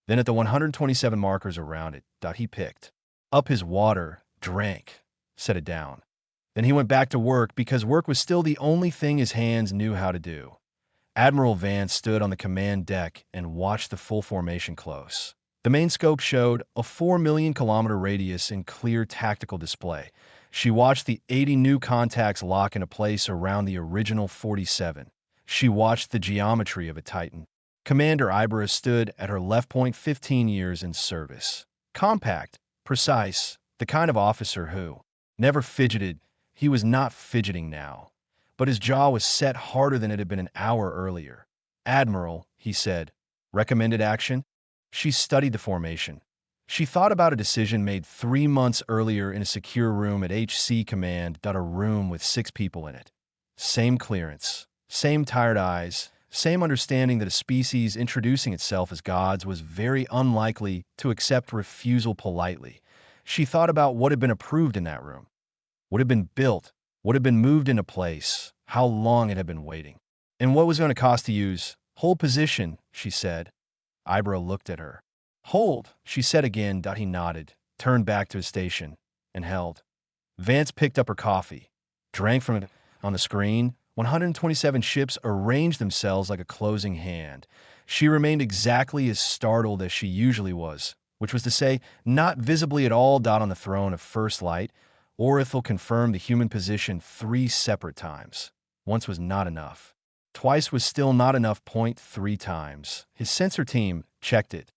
Then at the 127 markers around it. He picked up his water, drank, set it down. Then he went back to work because work was still the only thing his hands knew how to do. Admiral Vance stood on the command deck and watched the full formation close. The main scope showed a 4 million kilometer radius in clear tactical display. She watched the 80 new contacts lock into place around the original 47. She watched the geometry of a Titan. Commander Ibera stood at her left point, 15 years in service. Compact, precise, the kind of officer who never fidgeted. He was not fidgeting now, but his jaw was set harder than it had been an hour earlier. "Admiral," he said, "recommended action?" She studied the formation. She thought about a decision made 3 months earlier in a secure room at HC Command, a room with 6 people in it. Same clearance, same tired eyes, same understanding that a species introducing itself as gods was very unlikely to accept refusal politely. She thought about what had been approved in that room, what had been built, what had been moved into place, how long it had been waiting, and what was going to cost to use. "Hold position," she said. Ibera looked at her. "Hold," she said again. He nodded, turned back to his station, and held. Vance picked up her coffee, drank from it. On the screen, 127 ships arranged themselves like a closing hand. She remained exactly as startled as she usually was, which was to say, not visibly at all. On the throne of First Light, Orithel confirmed the human position 3 separate times. Once was not enough. Twice was still not enough. 3 times. His sensor team checked it,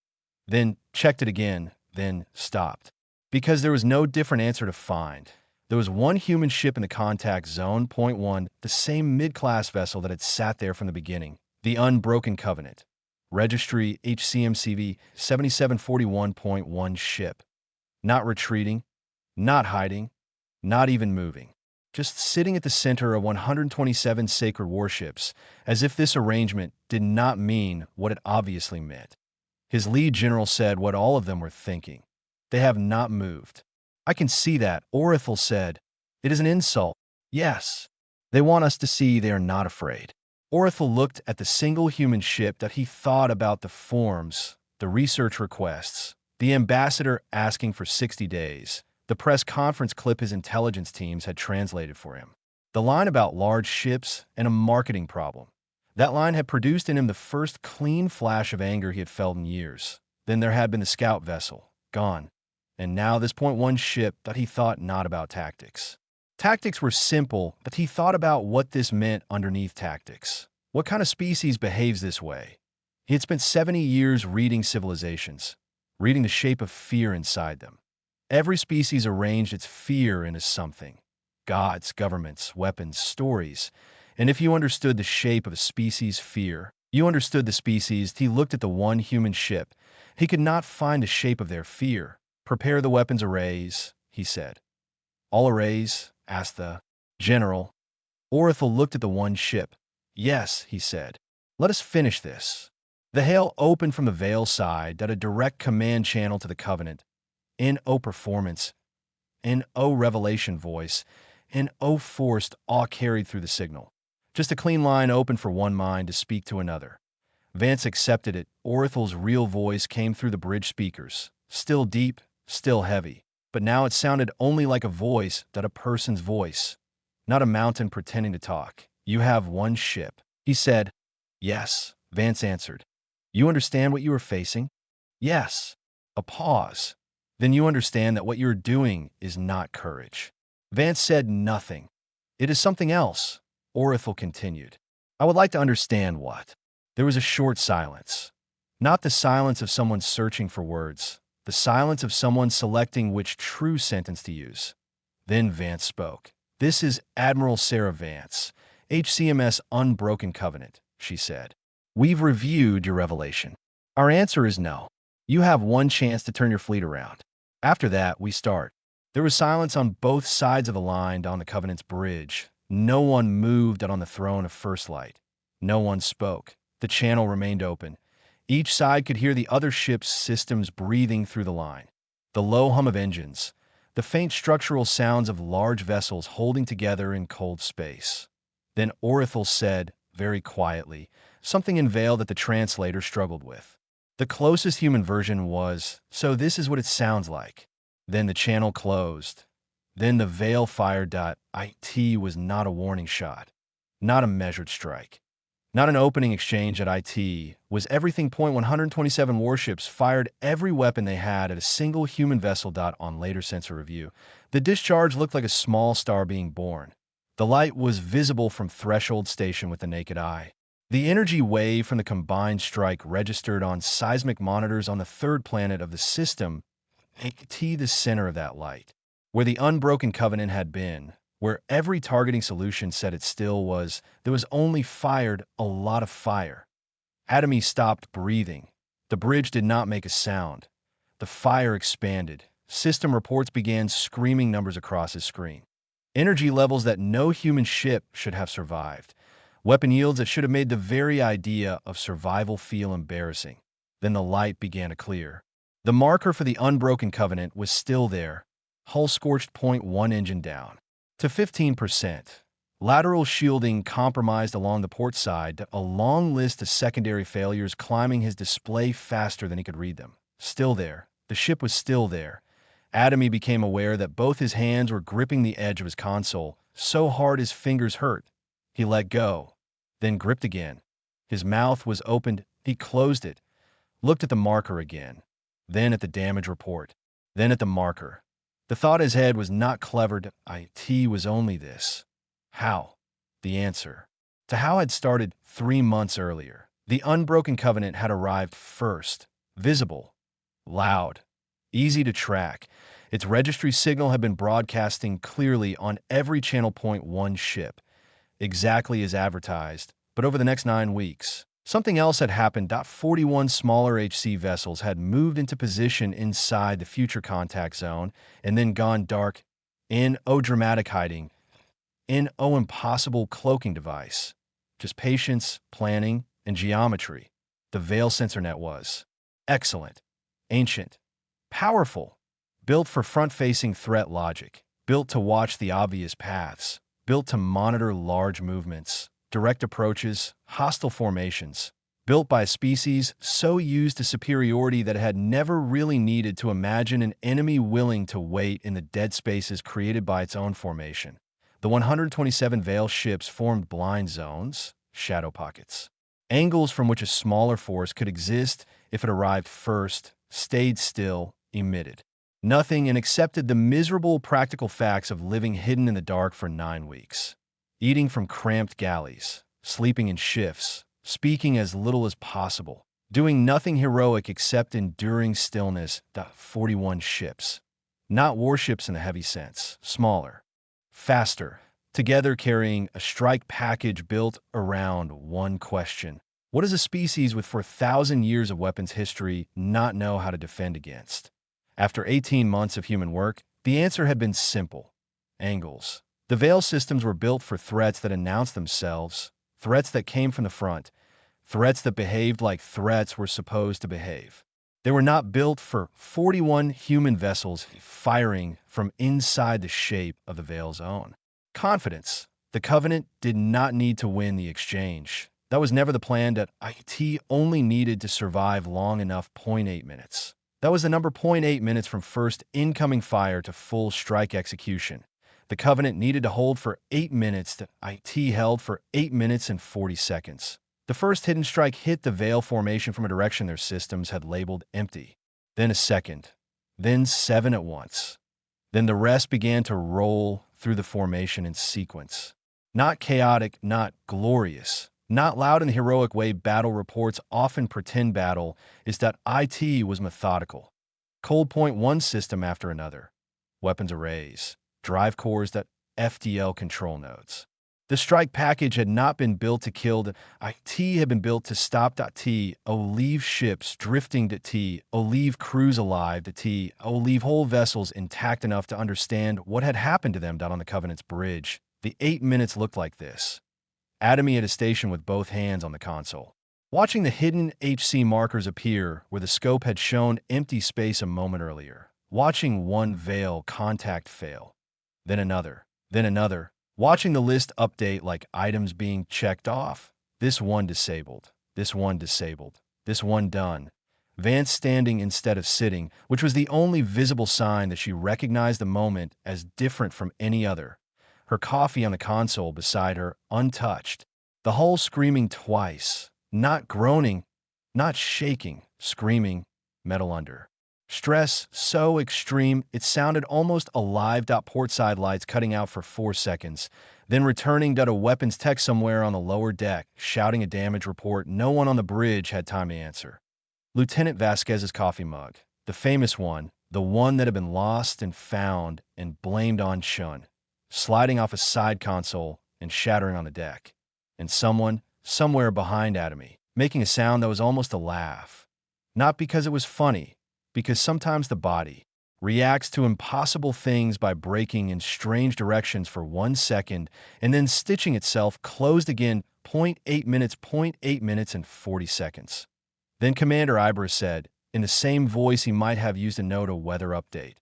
then checked it again, then stopped. Because there was no different answer to find. There was one human ship in the contact zone. 1, the same mid-class vessel that had sat there from the beginning. The Unbroken Covenant. Registry HCMCV 7741.1 ship. Not retreating, not hiding, not even moving. Just sitting at the center of 127 sacred warships, as if this arrangement did not mean what it obviously meant. His lead general said what all of them were thinking. "They have not moved." "I can see that," Orithel said. "It is an insult." "Yes. They want us to see they are not afraid." Orithel looked at the single human ship. He thought about the forms, the research requests, the ambassador asking for 60 days, the press conference clip his intelligence teams had translated for him, the line about large ships and a marketing problem. That line had produced in him the first clean flash of anger he had felt in years. Then there had been the scout vessel, gone. And now this .1 ship. He thought not about tactics. Tactics were simple, but he thought about what this meant underneath tactics. What kind of species behaves this way? He had spent 70 years reading civilizations, reading the shape of fear inside them. Every species arranged its fear into something. Gods, governments, weapons, stories. And if you understood the shape of a species' fear, you understood the species. He looked at the one human ship. He could not find the shape of their fear. "Prepare the weapons arrays," he said. "All arrays?" asked the general. Orithel looked at the one ship. "Yes," he said. "Let us finish this." The hail opened from the Veil side, a direct command channel to the Covenant. N.O. performance, N.O. revelation voice, N.O. forced awe carried through the signal. Just a clean line open for one mind to speak to another. Vance accepted it. Orithel's real voice came through the bridge speakers. Still deep, still heavy. But now it sounded only like a voice, a person's voice. Not a mountain pretending to talk. "You have one ship," he said. "Yes," Vance answered. "You understand what you are facing?" "Yes." A pause. "Then you understand that what you're doing is not courage." Vance said nothing. "It is something else," Orithel continued. "I would like to understand what." There was a short silence. Not the silence of someone searching for words, the silence of someone selecting which true sentence to use. Then Vance spoke. "This is Admiral Sarah Vance, HCMS Unbroken Covenant," she said. "We've reviewed your revelation. Our answer is no. You have one chance to turn your fleet around. After that, we start." There was silence on both sides of the line on the Covenant's bridge. No one moved on the throne of First Light. No one spoke. The channel remained open. Each side could hear the other ship's systems breathing through the line. The low hum of engines, the faint structural sounds of large vessels holding together in cold space. Then Orithel said, very quietly, something in Veil that the translator struggled with. The closest human version was, "So this is what it sounds like." Then the channel closed. Then the Veil fired. It was not a warning shot, not a measured strike. Not an opening exchange at IT, was everything. 127 warships fired every weapon they had at a single human vessel. On later sensor review, the discharge looked like a small star being born. The light was visible from Threshold Station with the naked eye. The energy wave from the combined strike registered on seismic monitors on the third planet of the system, the center of that light. Where the unbroken covenant had been, where every targeting solution said it still was, there was only fired a lot of fire. Atomy stopped breathing. The bridge did not make a sound. The fire expanded. System reports began screaming numbers across his screen. Energy levels that no human ship should have survived. Weapon yields that should have made the very idea of survival feel embarrassing. Then the light began to clear. The marker for the unbroken covenant was still there. Hull scorched. Point 1 engine down to 15%. Lateral shielding compromised along the port side, a long list of secondary failures climbing his display faster than he could read them. Still there. The ship was still there. Atomy became aware that both his hands were gripping the edge of his console, so hard his fingers hurt. He let go, then gripped again. His mouth was opened. He closed it, looked at the marker again, then at the damage report, then at the marker. The thought in his head was not clever. IT was only this. How? The answer. To how had started 3 months earlier. The unbroken covenant had arrived first. Visible. Loud. Easy to track. Its registry signal had been broadcasting clearly on every channel. Point 1 ship. Exactly as advertised. But over the next 9 weeks, something else had happened. 41 smaller HC vessels had moved into position inside the future contact zone and then gone dark. Dramatic hiding. Impossible cloaking device. Just patience, planning, and geometry. The Veil sensor net was excellent, ancient, powerful, built for front-facing threat logic, built to watch the obvious paths, built to monitor large movements, direct approaches, hostile formations, built by a species so used to superiority that it had never really needed to imagine an enemy willing to wait in the dead spaces created by its own formation. The 127 Veil ships formed blind zones, shadow pockets, angles from which a smaller force could exist if it arrived first, stayed still, emitted nothing, and accepted the miserable practical facts of living hidden in the dark for 9 weeks. Eating from cramped galleys, sleeping in shifts, speaking as little as possible, doing nothing heroic except enduring stillness. 41 ships. Not warships in the heavy sense, smaller, faster, together carrying a strike package built around one question. What does a species with 4,000 years of weapons history not know how to defend against? After 18 months of human work, the answer had been simple. Angles. The Veil systems were built for threats that announced themselves, threats that came from the front, threats that behaved like threats were supposed to behave. They were not built for 41 human vessels firing from inside the shape of the Veil's own. Confidence. The Covenant did not need to win the exchange. That was never the plan. That IT only needed to survive long enough. 0.8 minutes. That was the number. 0.8 minutes from first incoming fire to full strike execution. The Covenant needed to hold for 8 minutes. That IT held for 8 minutes and 40 seconds. The first hidden strike hit the Veil formation from a direction their systems had labeled empty. Then a second. Then 7 at once. Then the rest began to roll through the formation in sequence. Not chaotic, not glorious, not loud in the heroic way battle reports often pretend battle is. That IT was methodical. Cold point one system after another. Weapons arrays, drive cores. That FDL control nodes. The strike package had not been built to kill. The IT had been built to stop. Leave ships drifting. Leave crews alive. Leave whole vessels intact enough to understand what had happened to them. On the Covenant's bridge, the 8 minutes looked like this. Atomy at a station with both hands on the console, watching the hidden HC markers appear where the scope had shown empty space a moment earlier, watching one Veil contact fail, then another, watching the list update like items being checked off. This one disabled, this one disabled, this one done. Vance standing instead of sitting, which was the only visible sign that she recognized the moment as different from any other. Her coffee on the console beside her, untouched. The hull screaming twice, not groaning, not shaking, screaming, metal under. Stress so extreme it sounded almost alive. Portside lights cutting out for 4 seconds, then returning. A weapons tech somewhere on the lower deck, shouting a damage report. No one on the bridge had time to answer. Lieutenant Vasquez's coffee mug, the famous one, the one that had been lost and found and blamed on Shun, sliding off a side console and shattering on the deck. And someone, somewhere behind Atomy, making a sound that was almost a laugh. Not because it was funny, because sometimes the body reacts to impossible things by breaking in strange directions for 1 second and then stitching itself closed again. 0.8 minutes and 40 seconds. Then Commander Ibra said, in the same voice he might have used to note a weather update,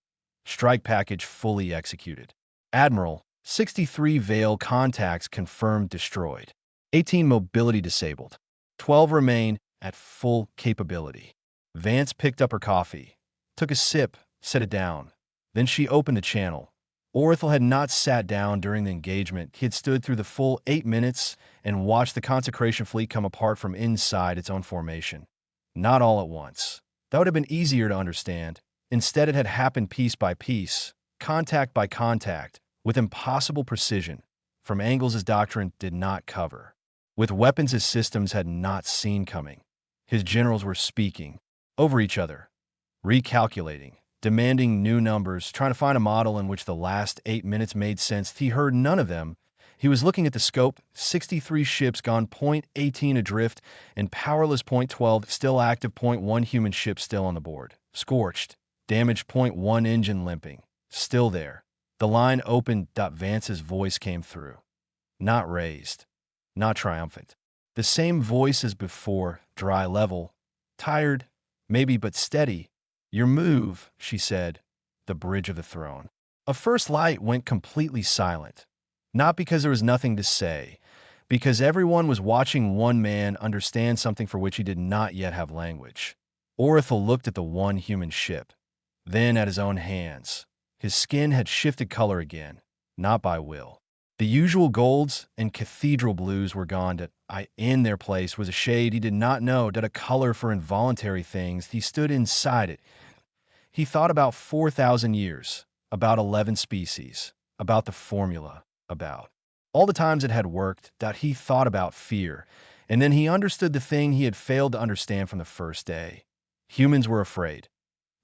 strike package fully executed. Admiral, 63 Veil contacts confirmed destroyed. 18 mobility disabled. 12 remain at full capability. Vance picked up her coffee, took a sip, set it down. Then she opened the channel. Orithel had not sat down during the engagement. He had stood through the full 8 minutes and watched the consecration fleet come apart from inside its own formation. Not all at once. That would have been easier to understand. Instead, it had happened piece by piece, contact by contact, with impossible precision, from angles his doctrine did not cover, with weapons his systems had not seen coming. His generals were speaking over each other, recalculating, demanding new numbers, trying to find a model in which the last 8 minutes made sense. He heard none of them. He was looking at the scope, 63 ships gone, 0.18 adrift, and powerless, 0.12, still active, 0.1 human ship still on the board, scorched, damaged, 0.1 engine limping, still there. The line opened. Vance's voice came through. Not raised, not triumphant. The same voice as before, dry, level, tired, maybe, but steady. Your move, she said. The bridge of the throne. A first light went completely silent. Not because there was nothing to say, because everyone was watching one man understand something for which he did not yet have language. Orithel looked at the one human ship, then at his own hands. His skin had shifted color again, not by will. The usual golds and cathedral blues were gone. In their place was a shade he did not know, a color for involuntary things. He stood inside it. He thought about 4,000 years, about 11 species, about the formula, about all the times it had worked. He thought about fear, and then he understood the thing he had failed to understand from the first day. Humans were afraid.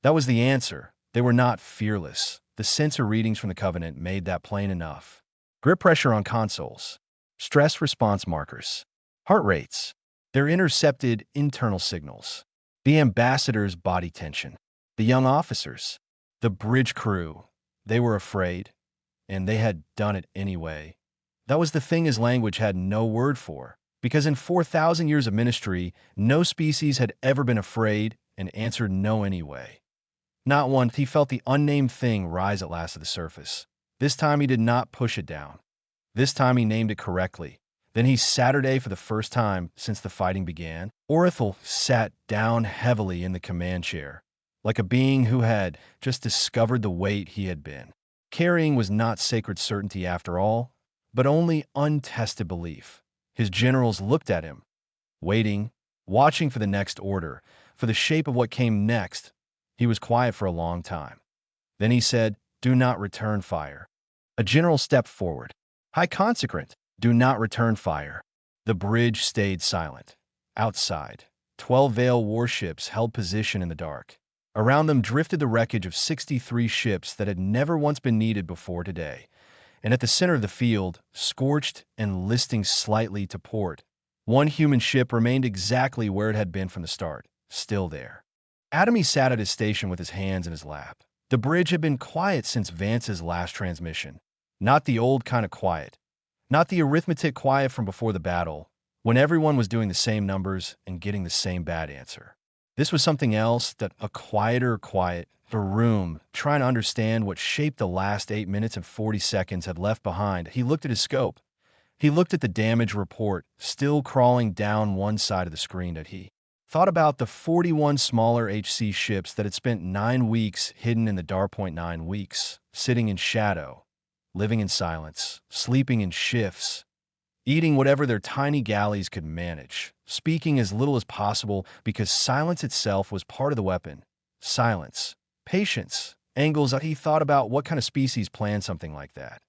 That was the answer. They were not fearless. The sensor readings from the Covenant made that plain enough. Grip pressure on consoles, stress response markers, heart rates, their intercepted internal signals, the ambassador's body tension, the young officers, the bridge crew. They were afraid, and they had done it anyway. That was the thing his language had no word for, because in 4,000 years of ministry, no species had ever been afraid and answered no anyway. Not one. He felt the unnamed thing rise at last to the surface. This time he did not push it down. This time he named it correctly. Then he Saturday for the first time since the fighting began. Orithel sat down heavily in the command chair, like a being who had just discovered the weight he had been carrying was not sacred certainty after all, but only untested belief. His generals looked at him, waiting, watching for the next order, for the shape of what came next. He was quiet for a long time. Then he said, "Do not return fire." A general stepped forward. "High Consecrant, do not return fire." The bridge stayed silent. Outside, 12 Veil warships held position in the dark. Around them drifted the wreckage of 63 ships that had never once been needed before today. And at the center of the field, scorched and listing slightly to port, one human ship remained exactly where it had been from the start, still there. Atomy sat at his station with his hands in his lap. The bridge had been quiet since Vance's last transmission. Not the old kind of quiet. Not the arithmetic quiet from before the battle, when everyone was doing the same numbers and getting the same bad answer. This was something else, that a quieter quiet, a room, trying to understand what shape the last 8 minutes and 40 seconds had left behind. He looked at his scope. He looked at the damage report, still crawling down one side of the screen. That he thought about the 41 smaller HC ships that had spent 9 weeks hidden in the dark. 9 weeks, sitting in shadow, living in silence, sleeping in shifts. eating whatever their tiny galleys could manage, speaking as little as possible because silence itself was part of the weapon. Silence. Patience. Angles. He thought about what kind of species planned something like that.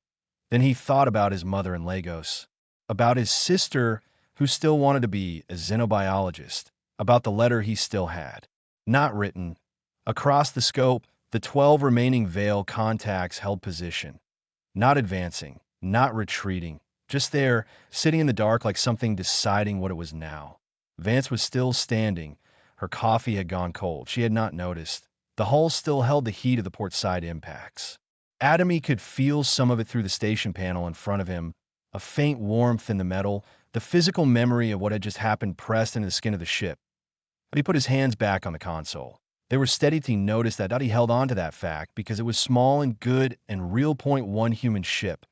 Then he thought about his mother in Lagos, about his sister who still wanted to be a xenobiologist, about the letter he still had. Not written. Across the scope, the 12 remaining Veil contacts held position. Not advancing, not retreating, just there, sitting in the dark like something deciding what it was now. Vance was still standing. Her coffee had gone cold. She had not noticed. The hull still held the heat of the port side impacts. Atomy could feel some of it through the station panel in front of him, a faint warmth in the metal, the physical memory of what had just happened pressed into the skin of the ship. But he put his hands back on the console. They were steady till he noticed that he held on to that fact because it was small and good and real .1 human ship.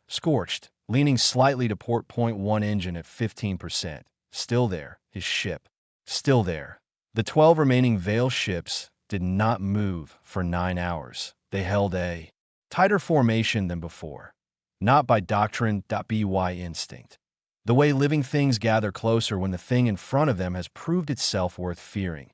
Scorched, leaning slightly to port .1 engine at 15%. Still there, his ship. Still there. The 12 remaining Veil ships did not move for 9 hours. They held a tighter formation than before. Not by doctrine.by instinct. The way living things gather closer when the thing in front of them has proved itself worth fearing.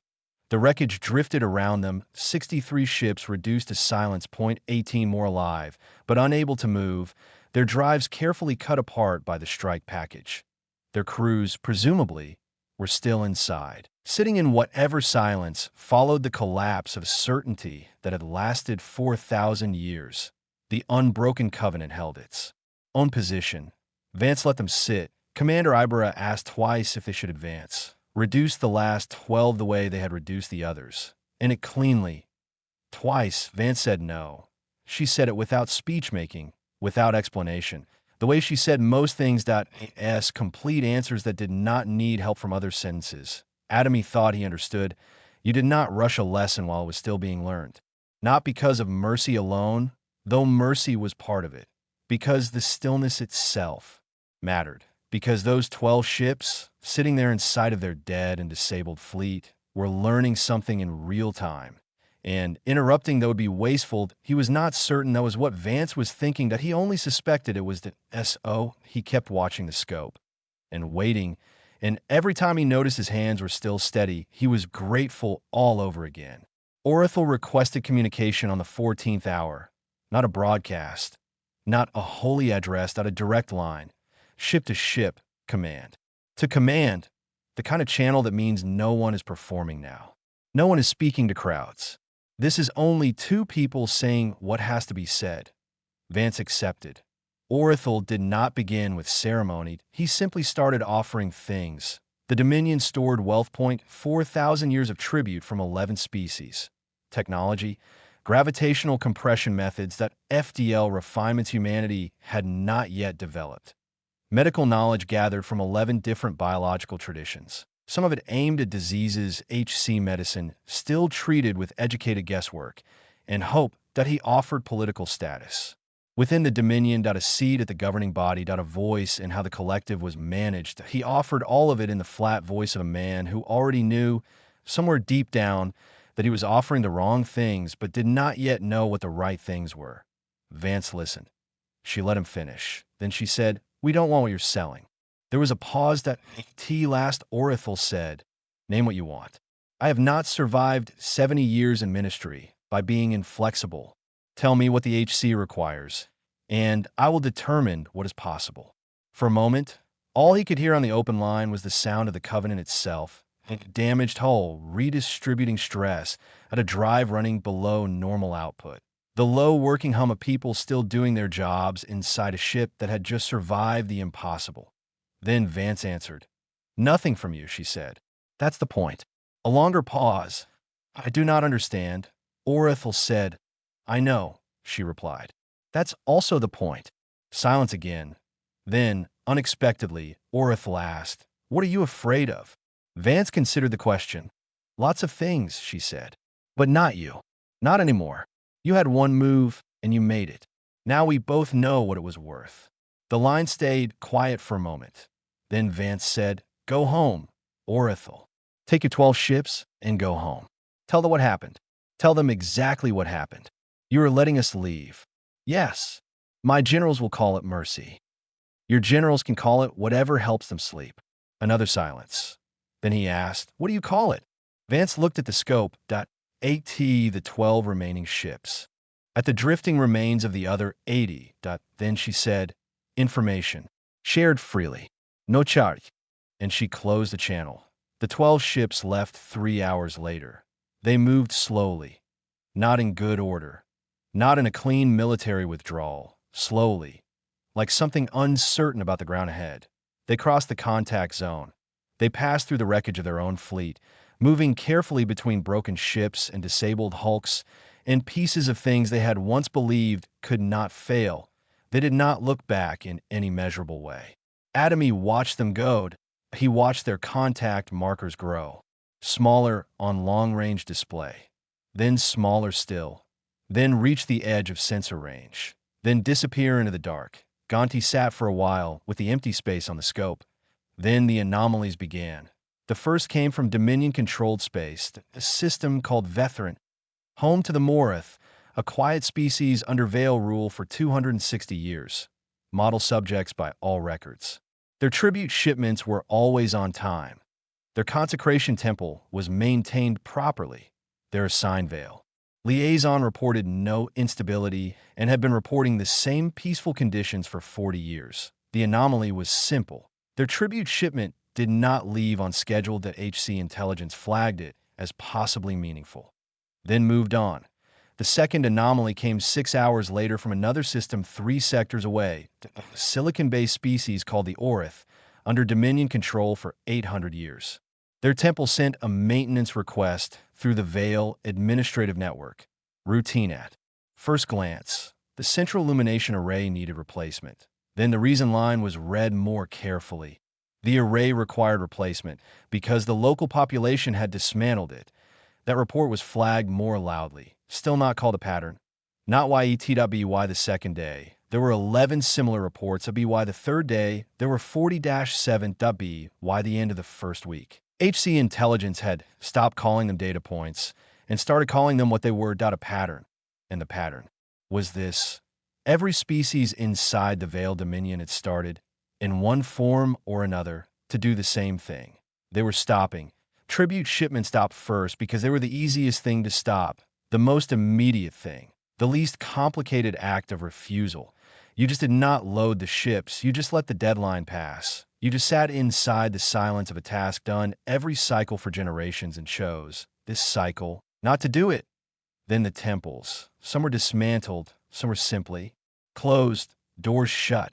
The wreckage drifted around them, 63 ships reduced to silence, 18 more alive, but unable to move, their drives carefully cut apart by the strike package. Their crews, presumably, were still inside, sitting in whatever silence followed the collapse of certainty that had lasted 4,000 years. The unbroken covenant held its own position. Vance let them sit. Commander Ibera asked twice if they should advance. Reduced the last 12 the way they had reduced the others. And it cleanly. Twice, Vance said no. She said it without speech-making, without explanation. The way she said most things. Complete answers that did not need help from other sentences. Atomy thought he understood. You did not rush a lesson while it was still being learned. Not because of mercy alone, though mercy was part of it. Because the stillness itself mattered. Because those 12 ships, sitting there inside of their dead and disabled fleet, were learning something in real time. And interrupting that would be wasteful. He was not certain that was what Vance was thinking, that he only suspected it was the He kept watching the scope and waiting, and every time he noticed his hands were still steady, he was grateful all over again. Orithel requested communication on the 14th hour. Not a broadcast. Not a holy address, not a direct line. Ship to ship, command. To command, the kind of channel that means no one is performing now. No one is speaking to crowds. This is only two people saying what has to be said. Vance accepted. Orithel did not begin with ceremony. He simply started offering things. The Dominion stored wealth. 4,000 years of tribute from 11 species. Technology, gravitational compression methods that FDL refinements humanity had not yet developed. Medical knowledge gathered from 11 different biological traditions. Some of it aimed at diseases HC medicine, still treated with educated guesswork, and hope that he offered political status. Within the Dominion, a seat at the governing body, a voice in how the collective was managed. He offered all of it in the flat voice of a man who already knew, somewhere deep down, that he was offering the wrong things, but did not yet know what the right things were. Vance listened. She let him finish. Then she said, "We don't want what you're selling." There was a pause. Last Orithel said, "Name what you want. I have not survived 70 years in ministry by being inflexible. Tell me what the HC requires, and I will determine what is possible." For a moment, all he could hear on the open line was the sound of the Covenant itself, a damaged hull redistributing stress at a drive running below normal output. The low working hum of people still doing their jobs inside a ship that had just survived the impossible. Then Vance answered. "Nothing from you," she said. "That's the point." A longer pause. "I do not understand." Orithel said. "I know," she replied. "That's also the point." Silence again. Then, unexpectedly, Orithel asked, "What are you afraid of?" Vance considered the question. "Lots of things," she said. "But not you. Not anymore. You had one move, and you made it. Now we both know what it was worth." The line stayed quiet for a moment. Then Vance said, "Go home, Orithel. Take your 12 ships and go home. Tell them what happened. Tell them exactly what happened. You are letting us leave. Yes, my generals will call it mercy. Your generals can call it whatever helps them sleep. Another silence. Then he asked, "What do you call it?" Vance looked at the scope. "AT, the 12 remaining ships. At the drifting remains of the other 80. Then she said, "Information. Shared freely. No charge." And she closed the channel. The 12 ships left 3 hours later. They moved slowly. Not in good order. Not in a clean military withdrawal. Slowly. Like something uncertain about the ground ahead. They crossed the contact zone. They passed through the wreckage of their own fleet, moving carefully between broken ships and disabled hulks and pieces of things they had once believed could not fail. They did not look back in any measurable way. Atomy watched them go. He watched their contact markers grow. Smaller on long-range display. Then smaller still. Then reach the edge of sensor range. Then disappear into the dark. Gonti sat for a while with the empty space on the scope. Then the anomalies began. The first came from Dominion-controlled space, a system called Vetheran, home to the Morath, a quiet species under Veil rule for 260 years. Model subjects by all records. Their tribute shipments were always on time. Their consecration temple was maintained properly. Their assigned Veil liaison reported no instability and had been reporting the same peaceful conditions for 40 years. The anomaly was simple. Their tribute shipment did not leave on schedule that HC intelligence flagged it as possibly meaningful. Then moved on. The second anomaly came 6 hours later from another system 3 sectors away, a silicon-based species called the Orith, under Dominion control for 800 years. Their temple sent a maintenance request through the Veil administrative network. Routine at first glance, the central illumination array needed replacement. Then the reason line was read more carefully. The array required replacement because the local population had dismantled it. That report was flagged more loudly. Still not called a pattern. Not YET.BY the second day. There were 11 similar reports of BY the third day. There were 40-7.BY the end of the first week. HC intelligence had stopped calling them data points and started calling them what they were, a pattern. And the pattern was this. Every species inside the Veil Dominion had started, in one form or another, to do the same thing. They were stopping. Tribute shipment stopped first because they were the easiest thing to stop, the most immediate thing, the least complicated act of refusal. You just did not load the ships, you just let the deadline pass. You just sat inside the silence of a task done every cycle for generations and chose, this cycle, not to do it. Then the temples. Some were dismantled, some were simply closed, doors shut,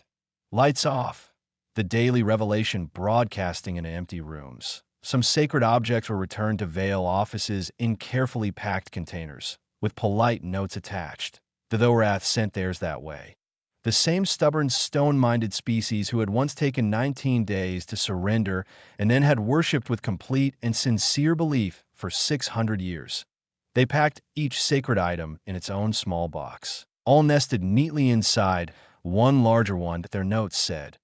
lights off. The daily revelation broadcasting in empty rooms. Some sacred objects were returned to Veil offices in carefully packed containers, with polite notes attached. The Thorath sent theirs that way. The same stubborn, stone-minded species who had once taken 19 days to surrender and then had worshipped with complete and sincere belief for 600 years. They packed each sacred item in its own small box, all nested neatly inside one larger one that their notes said,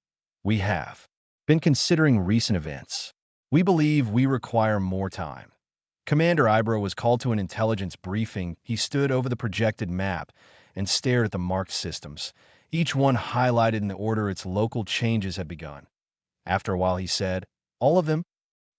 "We have been considering recent events. We believe we require more time." Commander Ibro was called to an intelligence briefing. He stood over the projected map and stared at the marked systems, each one highlighted in the order its local changes had begun. After a while, he said, "All of them?"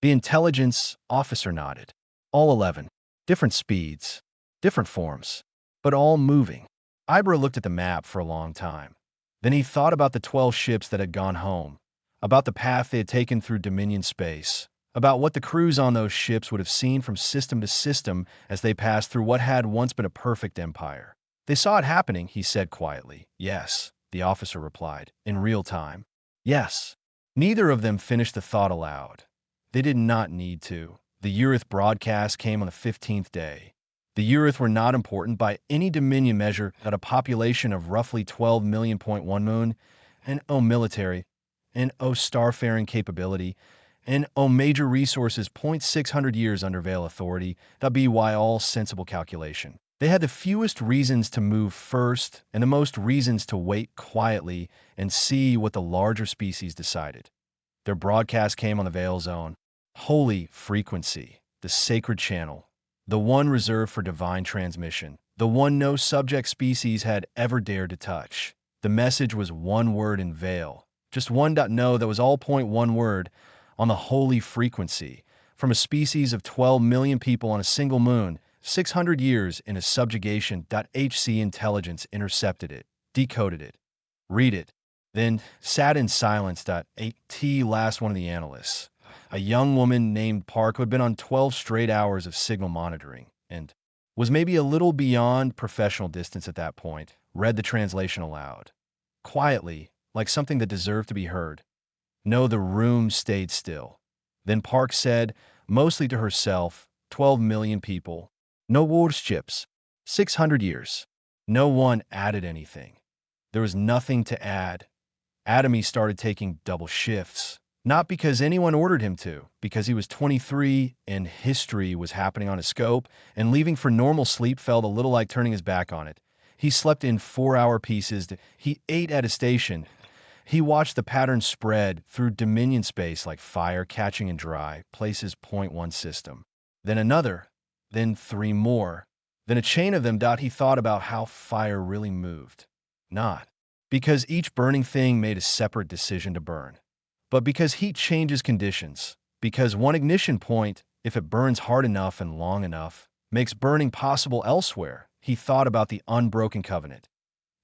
The intelligence officer nodded. "All 11. Different speeds, different forms, but all moving." Ibra looked at the map for a long time. Then he thought about the 12 ships that had gone home, about the path they had taken through Dominion space, about what the crews on those ships would have seen from system to system as they passed through what had once been a perfect empire. "They saw it happening," he said quietly. "Yes," the officer replied, "in real time. Yes." Neither of them finished the thought aloud. They did not need to. The Urith broadcast came on the 15th day. The Urith were not important by any Dominion measure at a population of roughly 12 million.1 moon, and military, and starfaring capability, and major resources 600 years under Veil authority, by all sensible calculation. They had the fewest reasons to move first and the most reasons to wait quietly and see what the larger species decided. Their broadcast came on the Veil Zone. Holy frequency, the sacred channel, the one reserved for divine transmission, the one no subject species had ever dared to touch. The message was one word in Veil, Just one. No, that was all point one word on the holy frequency. From a species of 12 million people on a single moon, 600 years in a subjugation. HC intelligence intercepted it, decoded it, read it, then sat in silence. At last one of the analysts, a young woman named Park who had been on 12 straight hours of signal monitoring and was maybe a little beyond professional distance at that point, read the translation aloud. Quietly, like something that deserved to be heard. No, the room stayed still. Then Park said, mostly to herself, 12 million people. No warships. 600 years. No one added anything. There was nothing to add. Atomy started taking double shifts. Not because anyone ordered him to, because he was 23 and history was happening on his scope, and leaving for normal sleep felt a little like turning his back on it. He slept in 4-hour pieces. He ate at a station. He watched the pattern spread through Dominion space like fire catching in dry places. Point one system. Then another. Then 3 more. Then a chain of them. He thought about how fire really moved. Not because each burning thing made a separate decision to burn, but because heat changes conditions. Because one ignition point, if it burns hard enough and long enough, makes burning possible elsewhere. He thought about the unbroken covenant.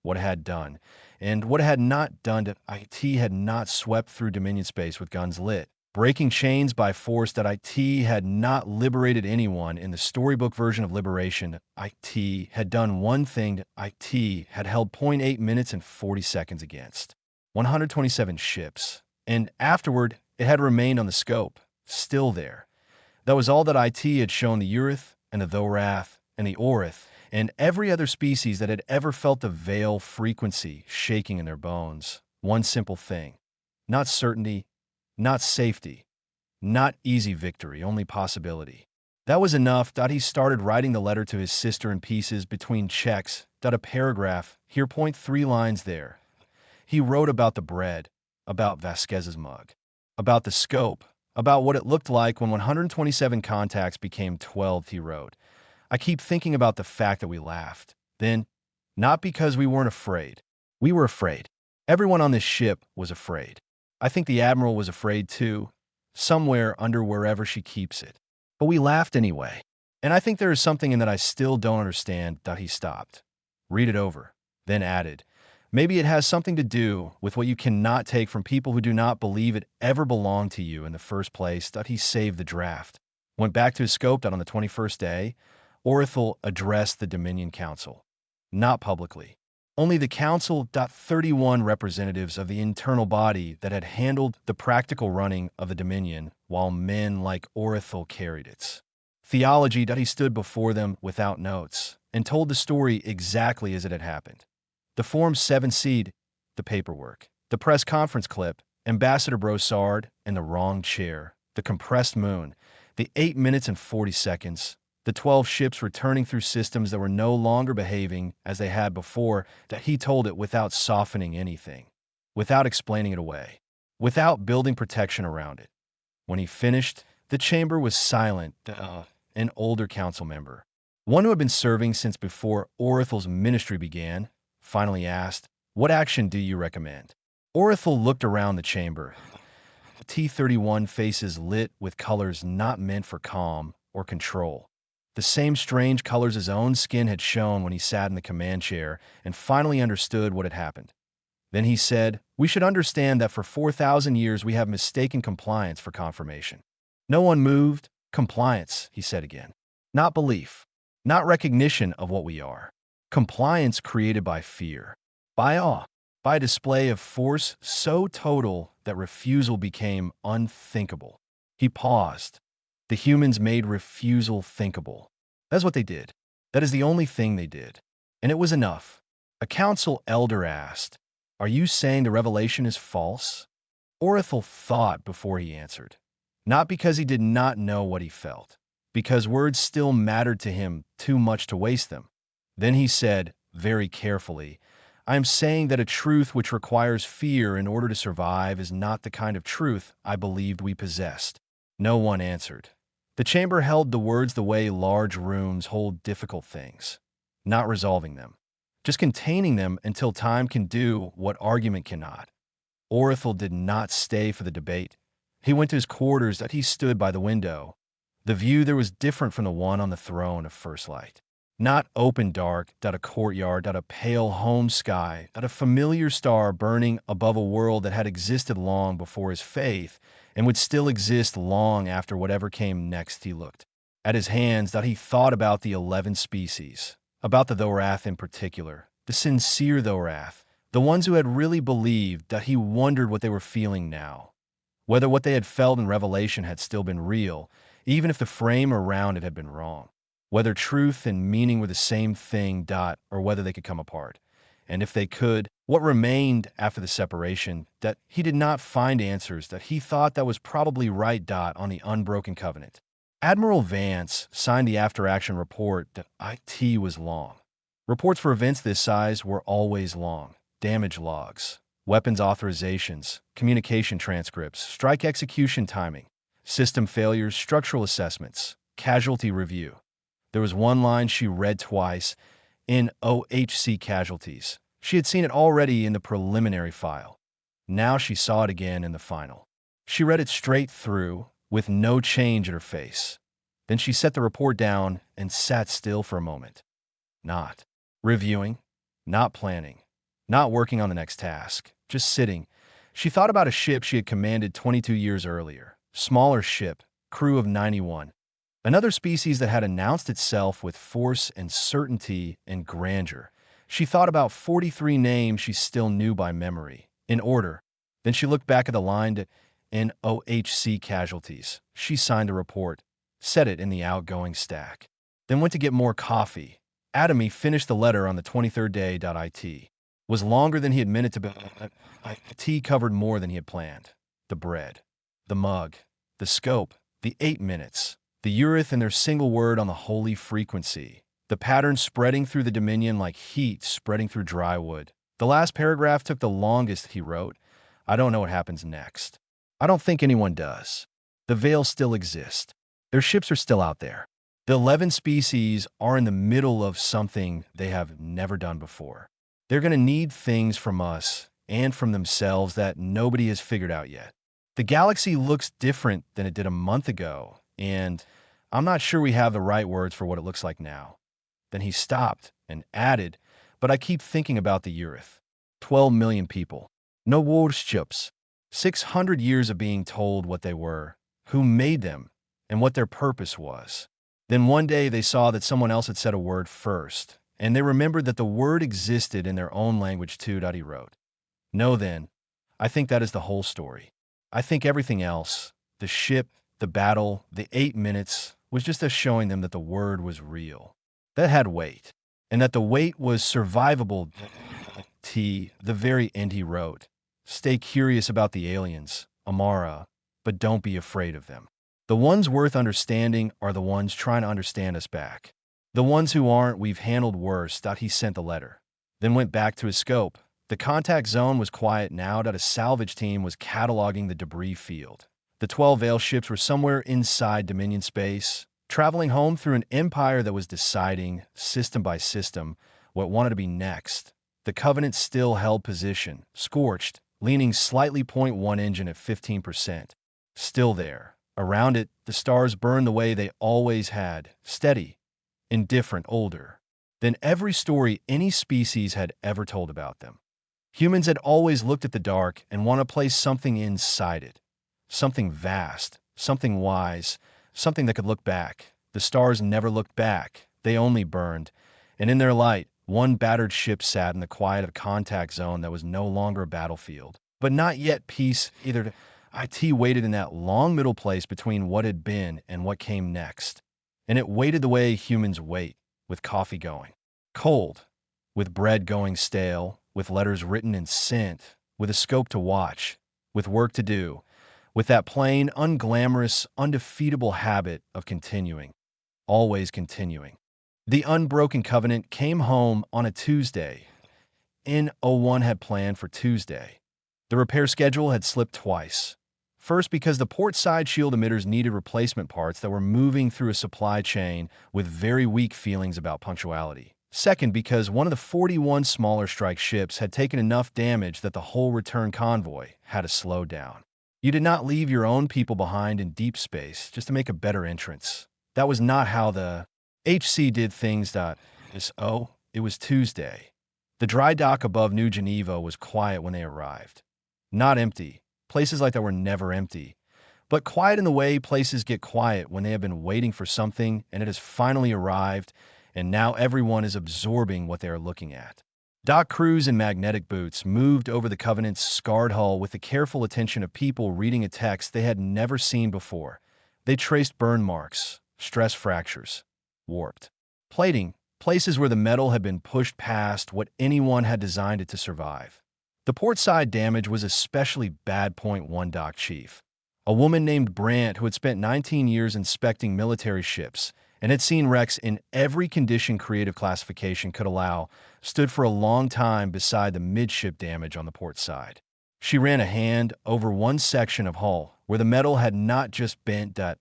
What it had done, and what it had not done. IT had not swept through Dominion space with guns lit, breaking chains by force. IT had not liberated anyone in the storybook version of Liberation. IT had done one thing. IT had held 0.8 minutes and 40 seconds against 127 ships, and afterward it had remained on the scope, still there. That was all that IT had shown the Urith and the Thorath and the Orith and every other species that had ever felt the veil frequency shaking in their bones. One simple thing. Not certainty, not safety, not easy victory, only possibility. That was enough. He started writing the letter to his sister in pieces between checks. A paragraph, here. 3 lines there. He wrote about the bread, about Vasquez's mug, about the scope, about what it looked like when 127 contacts became 12. He wrote, I keep thinking about the fact that we laughed. Then, not because we weren't afraid. We were afraid. Everyone on this ship was afraid. I think the Admiral was afraid too, somewhere under wherever she keeps it. But we laughed anyway. And I think there is something in that I still don't understand. He stopped. Read it over. Then added, maybe it has something to do with what you cannot take from people who do not believe it ever belonged to you in the first place. He saved the draft. Went back to his scope. On the 21st day, Orithel addressed the Dominion Council. Not publicly. Only the Council. 31 representatives of the internal body that had handled the practical running of the Dominion, while men like Orithel carried its theology. He stood before them without notes and told the story exactly as it had happened. The Form 7 seed, the paperwork, the press conference clip, Ambassador Brossard, and the wrong chair, the compressed moon, the 8 minutes and 40 seconds, the 12 ships returning through systems that were no longer behaving as they had before. He told it without softening anything, without explaining it away, without building protection around it. When he finished, the chamber was silent. An older council member, one who had been serving since before Orithel's ministry began, finally asked, what action do you recommend? Orithel looked around the chamber. T-31 faces lit with colors not meant for calm or control. The same strange colors his own skin had shown when he sat in the command chair and finally understood what had happened. Then he said, we should understand that for 4,000 years we have mistaken compliance for confirmation. No one moved. Compliance, he said again. Not belief. Not recognition of what we are. Compliance created by fear. By awe. By a display of force so total that refusal became unthinkable. He paused. The humans made refusal thinkable. That's what they did. That is the only thing they did. And it was enough. A council elder asked, are you saying the revelation is false? Orithel thought before he answered. Not because he did not know what he felt, because words still mattered to him too much to waste them. Then he said, very carefully, I am saying that a truth which requires fear in order to survive is not the kind of truth I believed we possessed. No one answered. The chamber held the words the way large rooms hold difficult things, not resolving them, just containing them until time can do what argument cannot. Orithel did not stay for the debate. He went to his quarters that he stood by the window. The view there was different from the one on the throne of First Light. Not open dark, a courtyard, a pale home sky, a familiar star burning above a world that had existed long before his faith and would still exist long after whatever came next. He looked at his hands that he thought about the 11 species, about the Thorath in particular, the sincere Thorath, the ones who had really believed that he wondered what they were feeling now, whether what they had felt in Revelation had still been real, even if the frame around it had been wrong, whether truth and meaning were the same thing, or whether they could come apart. And if they could, what remained after the separation, that he did not find answers, that he thought that was probably right, on the unbroken covenant. Admiral Vance signed the after-action report that IT was long. Reports for events this size were always long. Damage logs, weapons authorizations, communication transcripts, strike execution timing, system failures, structural assessments, casualty review. There was one line she read twice in OHC casualties. She had seen it already in the preliminary file. Now she saw it again in the final. She read it straight through, with no change in her face. Then she set the report down and sat still for a moment. Not reviewing, not planning, not working on the next task, just sitting. She thought about a ship she had commanded 22 years earlier. Smaller ship, crew of 91. Another species that had announced itself with force and certainty and grandeur. She thought about 43 names she still knew by memory, in order. Then she looked back at the line to NOHC casualties. She signed the report, set it in the outgoing stack. Then went to get more coffee. Atomy finished the letter on the 23rd day. It was longer than he had meant it to be. IT covered more than he had planned. The bread, the mug, the scope, the 8 minutes, the Urith and their single word on the holy frequency, the pattern spreading through the Dominion like heat spreading through dry wood. The last paragraph took the longest. He wrote, I don't know what happens next. I don't think anyone does. The veils still exist. Their ships are still out there. The 11 species are in the middle of something they have never done before. They're going to need things from us and from themselves that nobody has figured out yet. The galaxy looks different than it did a month ago, and I'm not sure we have the right words for what it looks like now. Then he stopped and added, but I keep thinking about the Urith. 12 million people. No warships. 600 years of being told what they were, who made them, and what their purpose was. Then one day they saw that someone else had said a word first, and they remembered that the word existed in their own language too. He wrote, No then, I think that is the whole story. I think everything else, the ship, the battle, the 8 minutes, was just us showing them that the word was real. That had weight, and that the weight was survivable. The very end he wrote, Stay curious about the aliens, Amara, but don't be afraid of them. The ones worth understanding are the ones trying to understand us back. The ones who aren't, we've handled worse. He sent the letter. Then went back to his scope. The contact zone was quiet now that a salvage team was cataloging the debris field. The 12 Veil ships were somewhere inside Dominion space, traveling home through an empire that was deciding, system by system, what wanted to be next. The Covenant still held position, scorched, leaning slightly. .1 engine at 15%. Still there. Around it, the stars burned the way they always had, steady, indifferent, older than every story any species had ever told about them. Humans had always looked at the dark and want to place something inside it, something vast, something wise, something that could look back. The stars never looked back, they only burned, and in their light, one battered ship sat in the quiet of a contact zone that was no longer a battlefield, but not yet peace either. IT waited in that long middle place between what had been and what came next. And it waited the way humans wait, with coffee going cold, with bread going stale, with letters written and sent, with a scope to watch, with work to do, with that plain, unglamorous, undefeatable habit of continuing, always continuing. The unbroken covenant came home on a Tuesday. N01 had planned for Tuesday. The repair schedule had slipped twice. First, because the port side shield emitters needed replacement parts that were moving through a supply chain with very weak feelings about punctuality. Second, because one of the 41 smaller strike ships had taken enough damage that the whole return convoy had to slow down. You did not leave your own people behind in deep space just to make a better entrance. That was not how the HC did things. It was Tuesday. The dry dock above New Geneva was quiet when they arrived. Not empty. Places like that were never empty. But quiet in the way places get quiet when they have been waiting for something and it has finally arrived, and now everyone is absorbing what they are looking at. Dock crews in magnetic boots moved over the Covenant's scarred hull with the careful attention of people reading a text they had never seen before. They traced burn marks, stress fractures, warped plating, places where the metal had been pushed past what anyone had designed it to survive. The port side damage was especially bad. Point one dock chief, a woman named Brandt who had spent 19 years inspecting military ships and had seen wrecks in every condition creative classification could allow, stood for a long time beside the midship damage on the port side. She ran a hand over one section of hull where the metal had not just bent, it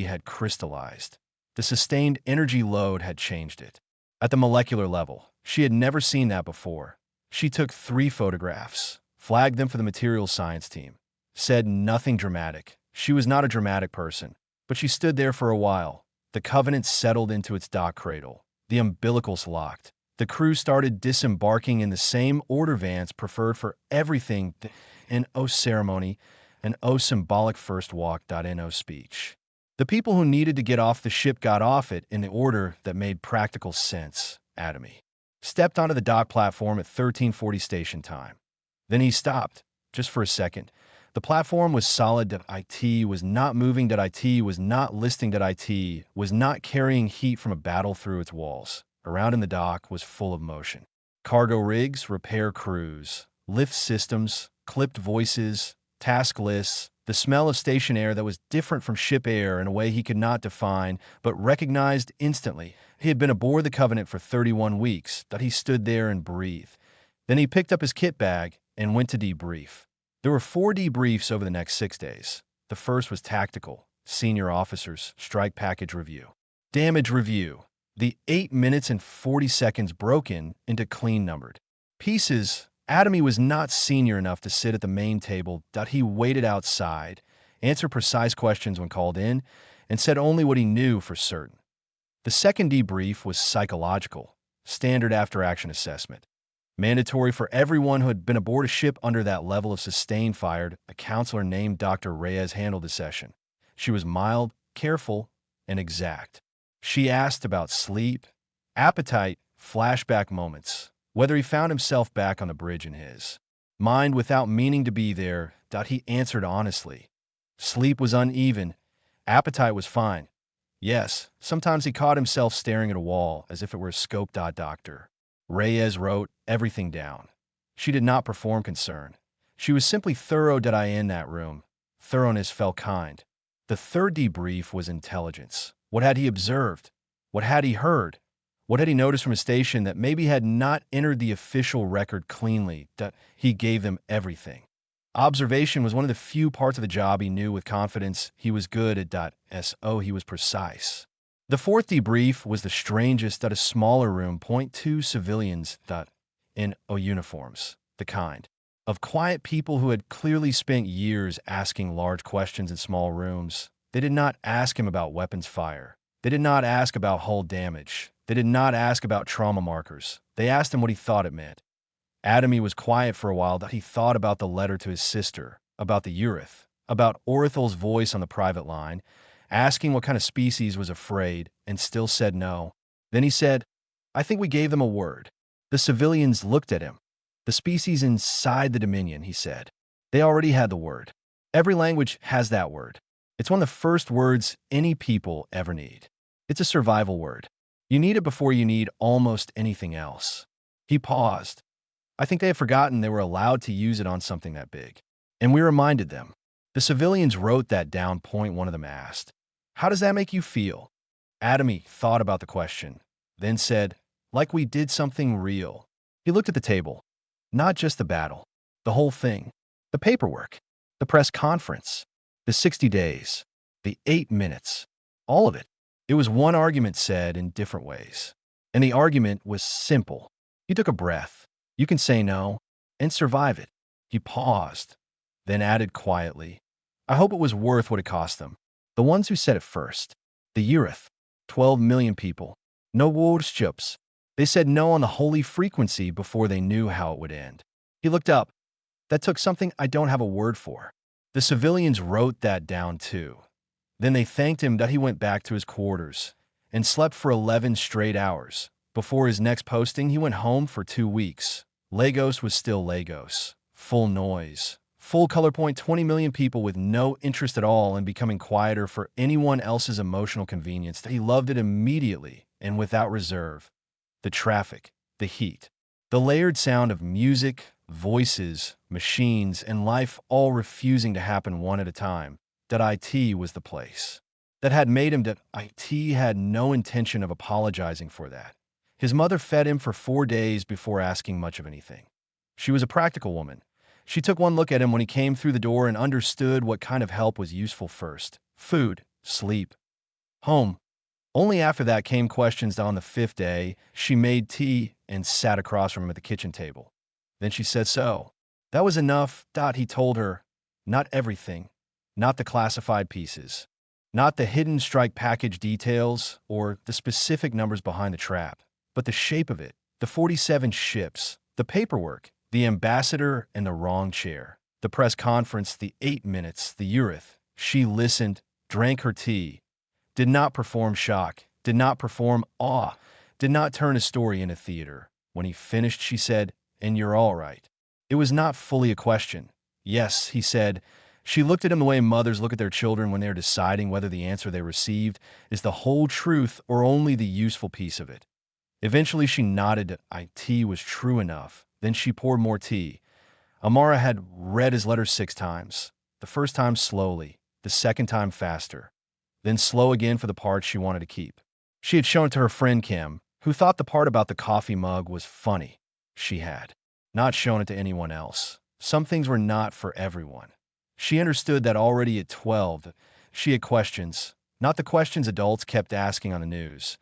had crystallized. The sustained energy load had changed it. At the molecular level, she had never seen that before. She took 3 photographs, flagged them for the materials science team, said nothing dramatic. She was not a dramatic person, but she stood there for a while. The Covenant settled into its dock cradle. The umbilicals locked. The crew started disembarking in the same order Vance preferred for everything. An O ceremony, an O symbolic first walk. No speech. The people who needed to get off the ship got off it in the order that made practical sense. Atomy stepped onto the dock platform at 1340 station time. Then he stopped, just for a second. The platform was solid. IT was not moving. IT was not listing. IT was not carrying heat from a battle through its walls. Around in the dock was full of motion. Cargo rigs, repair crews, lift systems, clipped voices, task lists, the smell of station air that was different from ship air in a way he could not define, but recognized instantly. He had been aboard the Covenant for 31 weeks, that he stood there and breathed. Then he picked up his kit bag and went to debrief. There were 4 debriefs over the next 6 days. The first was tactical, senior officers, strike package review. Damage review. The 8 minutes and 40 seconds broken into clean numbered pieces. Atomy was not senior enough to sit at the main table. He waited outside, answered precise questions when called in, and said only what he knew for certain. The second debrief was psychological, standard after-action assessment. Mandatory for everyone who had been aboard a ship under that level of sustained fire. A counselor named Dr. Reyes handled the session. She was mild, careful, and exact. She asked about sleep, appetite, flashback moments, whether he found himself back on the bridge in his mind without meaning to be there. He answered honestly. Sleep was uneven. Appetite was fine. Yes, sometimes he caught himself staring at a wall as if it were a scope. Dr. Reyes wrote everything down. She did not perform concern. She was simply thorough. In that room, thoroughness felt kind. The third debrief was intelligence. What had he observed? What had he heard? What had he noticed from a station that maybe had not entered the official record cleanly? He gave them everything. Observation was one of the few parts of the job he knew with confidence. He was good at. He was precise. The fourth debrief was the strangest. A smaller room. 2 civilians. In uniforms. The kind of quiet people who had clearly spent years asking large questions in small rooms. They did not ask him about weapons fire. They did not ask about hull damage. They did not ask about trauma markers. They asked him what he thought it meant. Atomy was quiet for a while. He thought about the letter to his sister, about the Urith, about Orethal's voice on the private line, asking what kind of species was afraid, and still said no. Then he said, I think we gave them a word. The civilians looked at him. The species inside the Dominion, he said. They already had the word. Every language has that word. It's one of the first words any people ever need. It's a survival word. You need it before you need almost anything else. He paused. I think they had forgotten they were allowed to use it on something that big. And we reminded them. The civilians wrote that down. One of them asked, how does that make you feel? Atomy thought about the question, then said, like we did something real. He looked at the table. Not just the battle. The whole thing. The paperwork. The press conference. The 60 days. The 8 minutes. All of it. It was one argument said in different ways. And the argument was simple. He took a breath. You can say no and survive it. He paused, then added quietly, I hope it was worth what it cost them. The ones who said it first. The Eurith. 12 million people. No worships. They said no on the holy frequency before they knew how it would end. He looked up. That took something I don't have a word for. The civilians wrote that down too. Then they thanked him that he went back to his quarters and slept for 11 straight hours. Before his next posting, he went home for 2 weeks. Lagos was still Lagos. Full noise. Full color point, 20 million people with no interest at all in becoming quieter for anyone else's emotional convenience. He loved it immediately and without reserve. The traffic, the heat, the layered sound of music, voices, machines, and life all refusing to happen one at a time. That IT was the place. That had made him that IT had no intention of apologizing for that. His mother fed him for 4 days before asking much of anything. She was a practical woman. She took one look at him when he came through the door and understood what kind of help was useful first. Food, sleep, home. Only after that came questions. On the 5th day, she made tea and sat across from him at the kitchen table. Then she said so. That was enough. He told her. Not everything. Not the classified pieces. Not the hidden strike package details or the specific numbers behind the trap, but the shape of it, the 47 ships, the paperwork, the ambassador in the wrong chair, the press conference, the 8 minutes, the Eurith. She listened, drank her tea, did not perform shock, did not perform awe, did not turn a story into theater. When he finished, she said, and you're all right. It was not fully a question. Yes, he said. She looked at him the way mothers look at their children when they're deciding whether the answer they received is the whole truth or only the useful piece of it. Eventually, she nodded. IT was true enough. Then she poured more tea. Amara had read his letter 6 times. The first time slowly, the second time faster, then slow again for the part she wanted to keep. She had shown it to her friend Kim, who thought the part about the coffee mug was funny. She had not shown it to anyone else. Some things were not for everyone. She understood that already at 12. She had questions, not the questions adults kept asking on the news,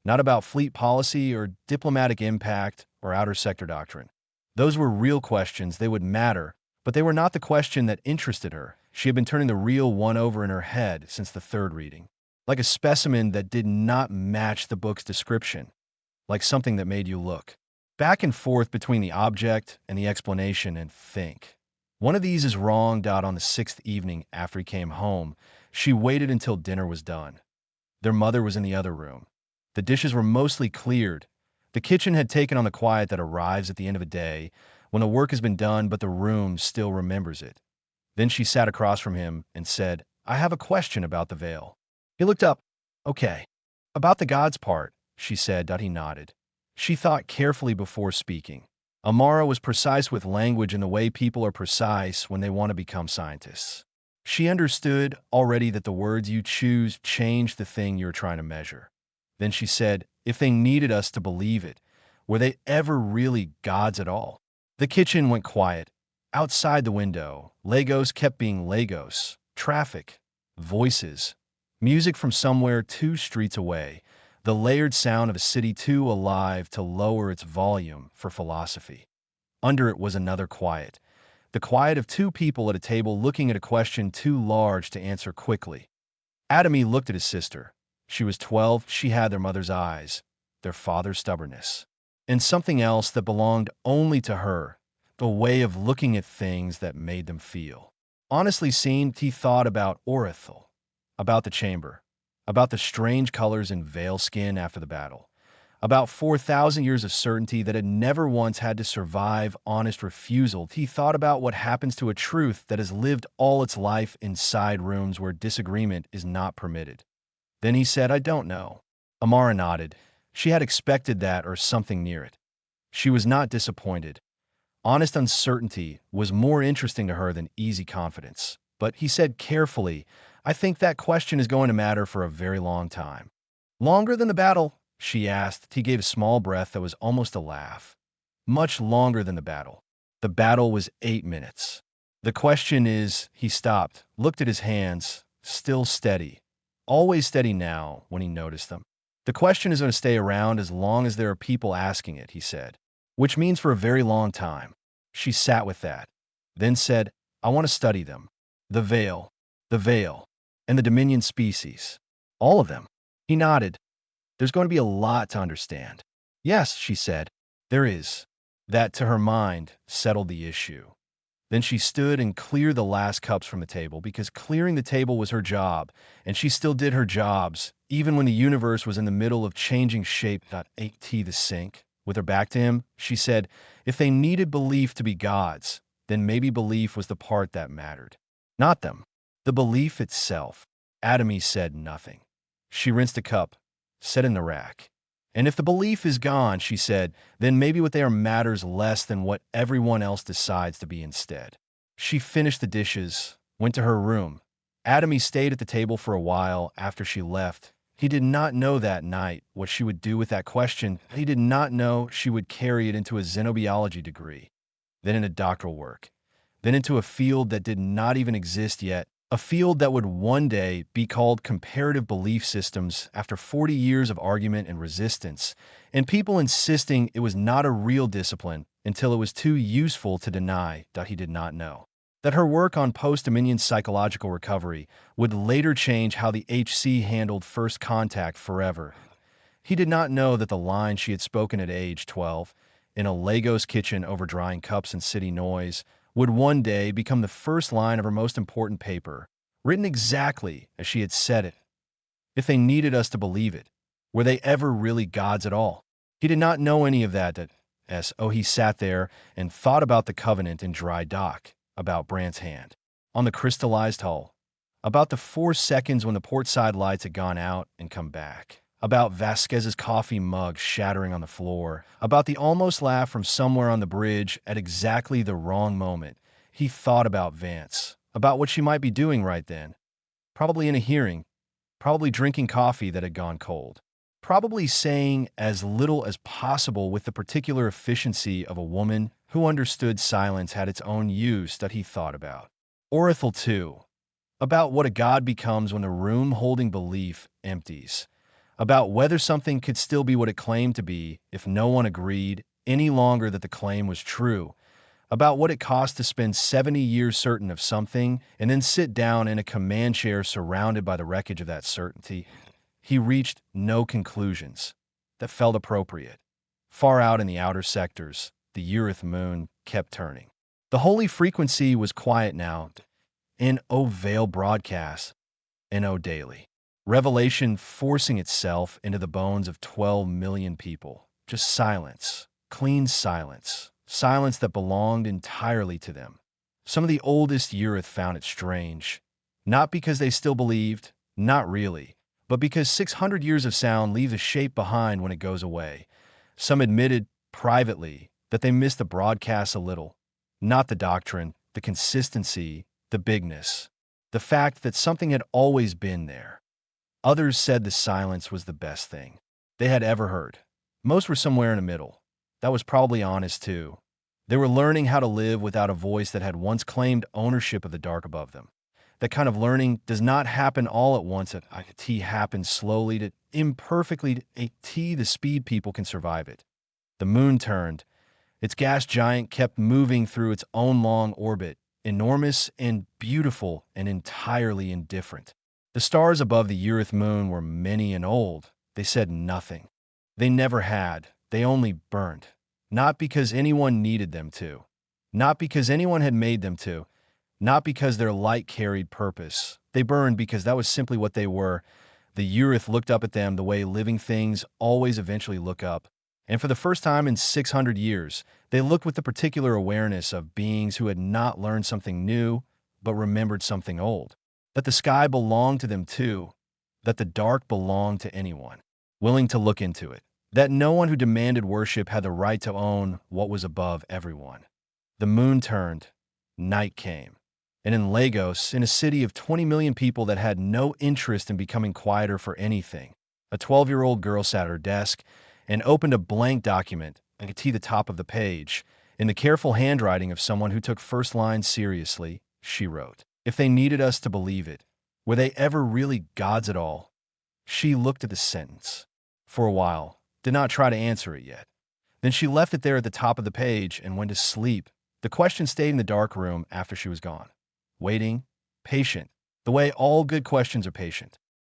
not about fleet policy or diplomatic impact or outer sector doctrine. Those were real questions. They would matter, but they were not the question that interested her. She had been turning the real one over in her head since the 3rd reading, like a specimen that did not match the book's description, like something that made you look back and forth between the object and the explanation and think. One of these is wrong. On the 6th evening after he came home, she waited until dinner was done. Their mother was in the other room. The dishes were mostly cleared. The kitchen had taken on the quiet that arrives at the end of a day when the work has been done but the room still remembers it. Then she sat across from him and said, I have a question about the veil. He looked up. Okay. About the gods part, she said. He nodded. She thought carefully before speaking. Amara was precise with language in the way people are precise when they want to become scientists. She understood already that the words you choose change the thing you're trying to measure. Then she said, if they needed us to believe it, were they ever really gods at all? The kitchen went quiet. Outside the window, Lagos kept being Lagos. Traffic, voices, music from somewhere 2 streets away, the layered sound of a city too alive to lower its volume for philosophy. Under it was another quiet, the quiet of 2 people at a table looking at a question too large to answer quickly. Adamy looked at his sister. She was 12. She had their mother's eyes, their father's stubbornness, and something else that belonged only to her, the way of looking at things that made them feel. Honestly seen, he thought about Orithel, about the chamber, about the strange colors in veil skin after the battle, about 4,000 years of certainty that had never once had to survive honest refusal. He thought about what happens to a truth that has lived all its life inside rooms where disagreement is not permitted. Then he said, I don't know. Amara nodded. She had expected that or something near it. She was not disappointed. Honest uncertainty was more interesting to her than easy confidence. But he said carefully, I think that question is going to matter for a very long time. Longer than the battle? She asked. He gave a small breath that was almost a laugh. Much longer than the battle. The battle was 8 minutes. The question is, he stopped, looked at his hands, still steady. Always steady now when he noticed them. The question is going to stay around as long as there are people asking it, he said, which means for a very long time. She sat with that, then said, I want to study them. The veil, and the Dominion species. All of them. He nodded. There's going to be a lot to understand. Yes, she said, there is. That, to her mind, settled the issue. Then she stood and cleared the last cups from the table because clearing the table was her job, and she still did her jobs, even when the universe was in the middle of changing shape. At the sink. With her back to him, she said, if they needed belief to be gods, then maybe belief was the part that mattered. Not them. The belief itself. Atomy said nothing. She rinsed a cup, set in the rack. And if the belief is gone, she said, then maybe what they are matters less than what everyone else decides to be instead. She finished the dishes, went to her room. Atomy stayed at the table for a while after she left. He did not know that night what she would do with that question. He did not know she would carry it into a xenobiology degree, then into doctoral work, then into a field that did not even exist yet, a field that would one day be called comparative belief systems after 40 years of argument and resistance, and people insisting it was not a real discipline until it was too useful to deny. He did not know that her work on post-Dominion psychological recovery would later change how the HC handled first contact forever. He did not know that the line she had spoken at age 12, in a Lagos kitchen over drying cups and city noise, would one day become the first line of her most important paper, written exactly as she had said it. If they needed us to believe it, were they ever really gods at all? He did not know any of that. He sat there and thought about the covenant in dry dock, about Brand's hand on the crystallized hull, about the 4 seconds when the port side lights had gone out and come back, about Vasquez's coffee mug shattering on the floor, about the almost laugh from somewhere on the bridge at exactly the wrong moment. He thought about Vance, about what she might be doing right then. Probably in a hearing, probably drinking coffee that had gone cold, probably saying as little as possible with the particular efficiency of a woman who understood silence had its own use that he thought about. Orathel, too, about what a god becomes when the room holding belief empties, about whether something could still be what it claimed to be if no one agreed any longer that the claim was true, about what it cost to spend 70 years certain of something and then sit down in a command chair surrounded by the wreckage of that certainty. He reached no conclusions that felt appropriate. Far out in the outer sectors, the Urith moon kept turning. The holy frequency was quiet now. N.O. Veil broadcast, N.O. daily. Revelation forcing itself into the bones of 12 million people. Just silence, clean silence, silence that belonged entirely to them. Some of the oldest Urith found it strange, not because they still believed, not really, but because 600 years of sound leave a shape behind when it goes away. Some admitted, privately, that they missed the broadcast a little, not the doctrine, the consistency, the bigness, the fact that something had always been there. Others said the silence was the best thing they had ever heard. Most were somewhere in the middle. That was probably honest, too. They were learning how to live without a voice that had once claimed ownership of the dark above them. That kind of learning does not happen all at once. It happens slowly, to imperfectly. The speed people can survive it. The moon turned. Its gas giant kept moving through its own long orbit, enormous and beautiful and entirely indifferent. The stars above the Urith moon were many and old. They said nothing. They never had. They only burned. Not because anyone needed them to. Not because anyone had made them to. Not because their light carried purpose. They burned because that was simply what they were. The Urith looked up at them the way living things always eventually look up. And for the first time in 600 years, they looked with the particular awareness of beings who had not learned something new, but remembered something old. That the sky belonged to them too. That the dark belonged to anyone willing to look into it. That no one who demanded worship had the right to own what was above everyone. The moon turned. Night came. And in Lagos, in a city of 20 million people that had no interest in becoming quieter for anything, a 12-year-old girl sat at her desk and opened a blank document. I could see the top of the page. In the careful handwriting of someone who took first line seriously, she wrote, "If they needed us to believe it, were they ever really gods at all?" She looked at the sentence. for a while, did not try to answer it yet. Then she left it there at the top of the page and went to sleep. The question stayed in the dark room after she was gone. Waiting, patient, the way all good questions are patient.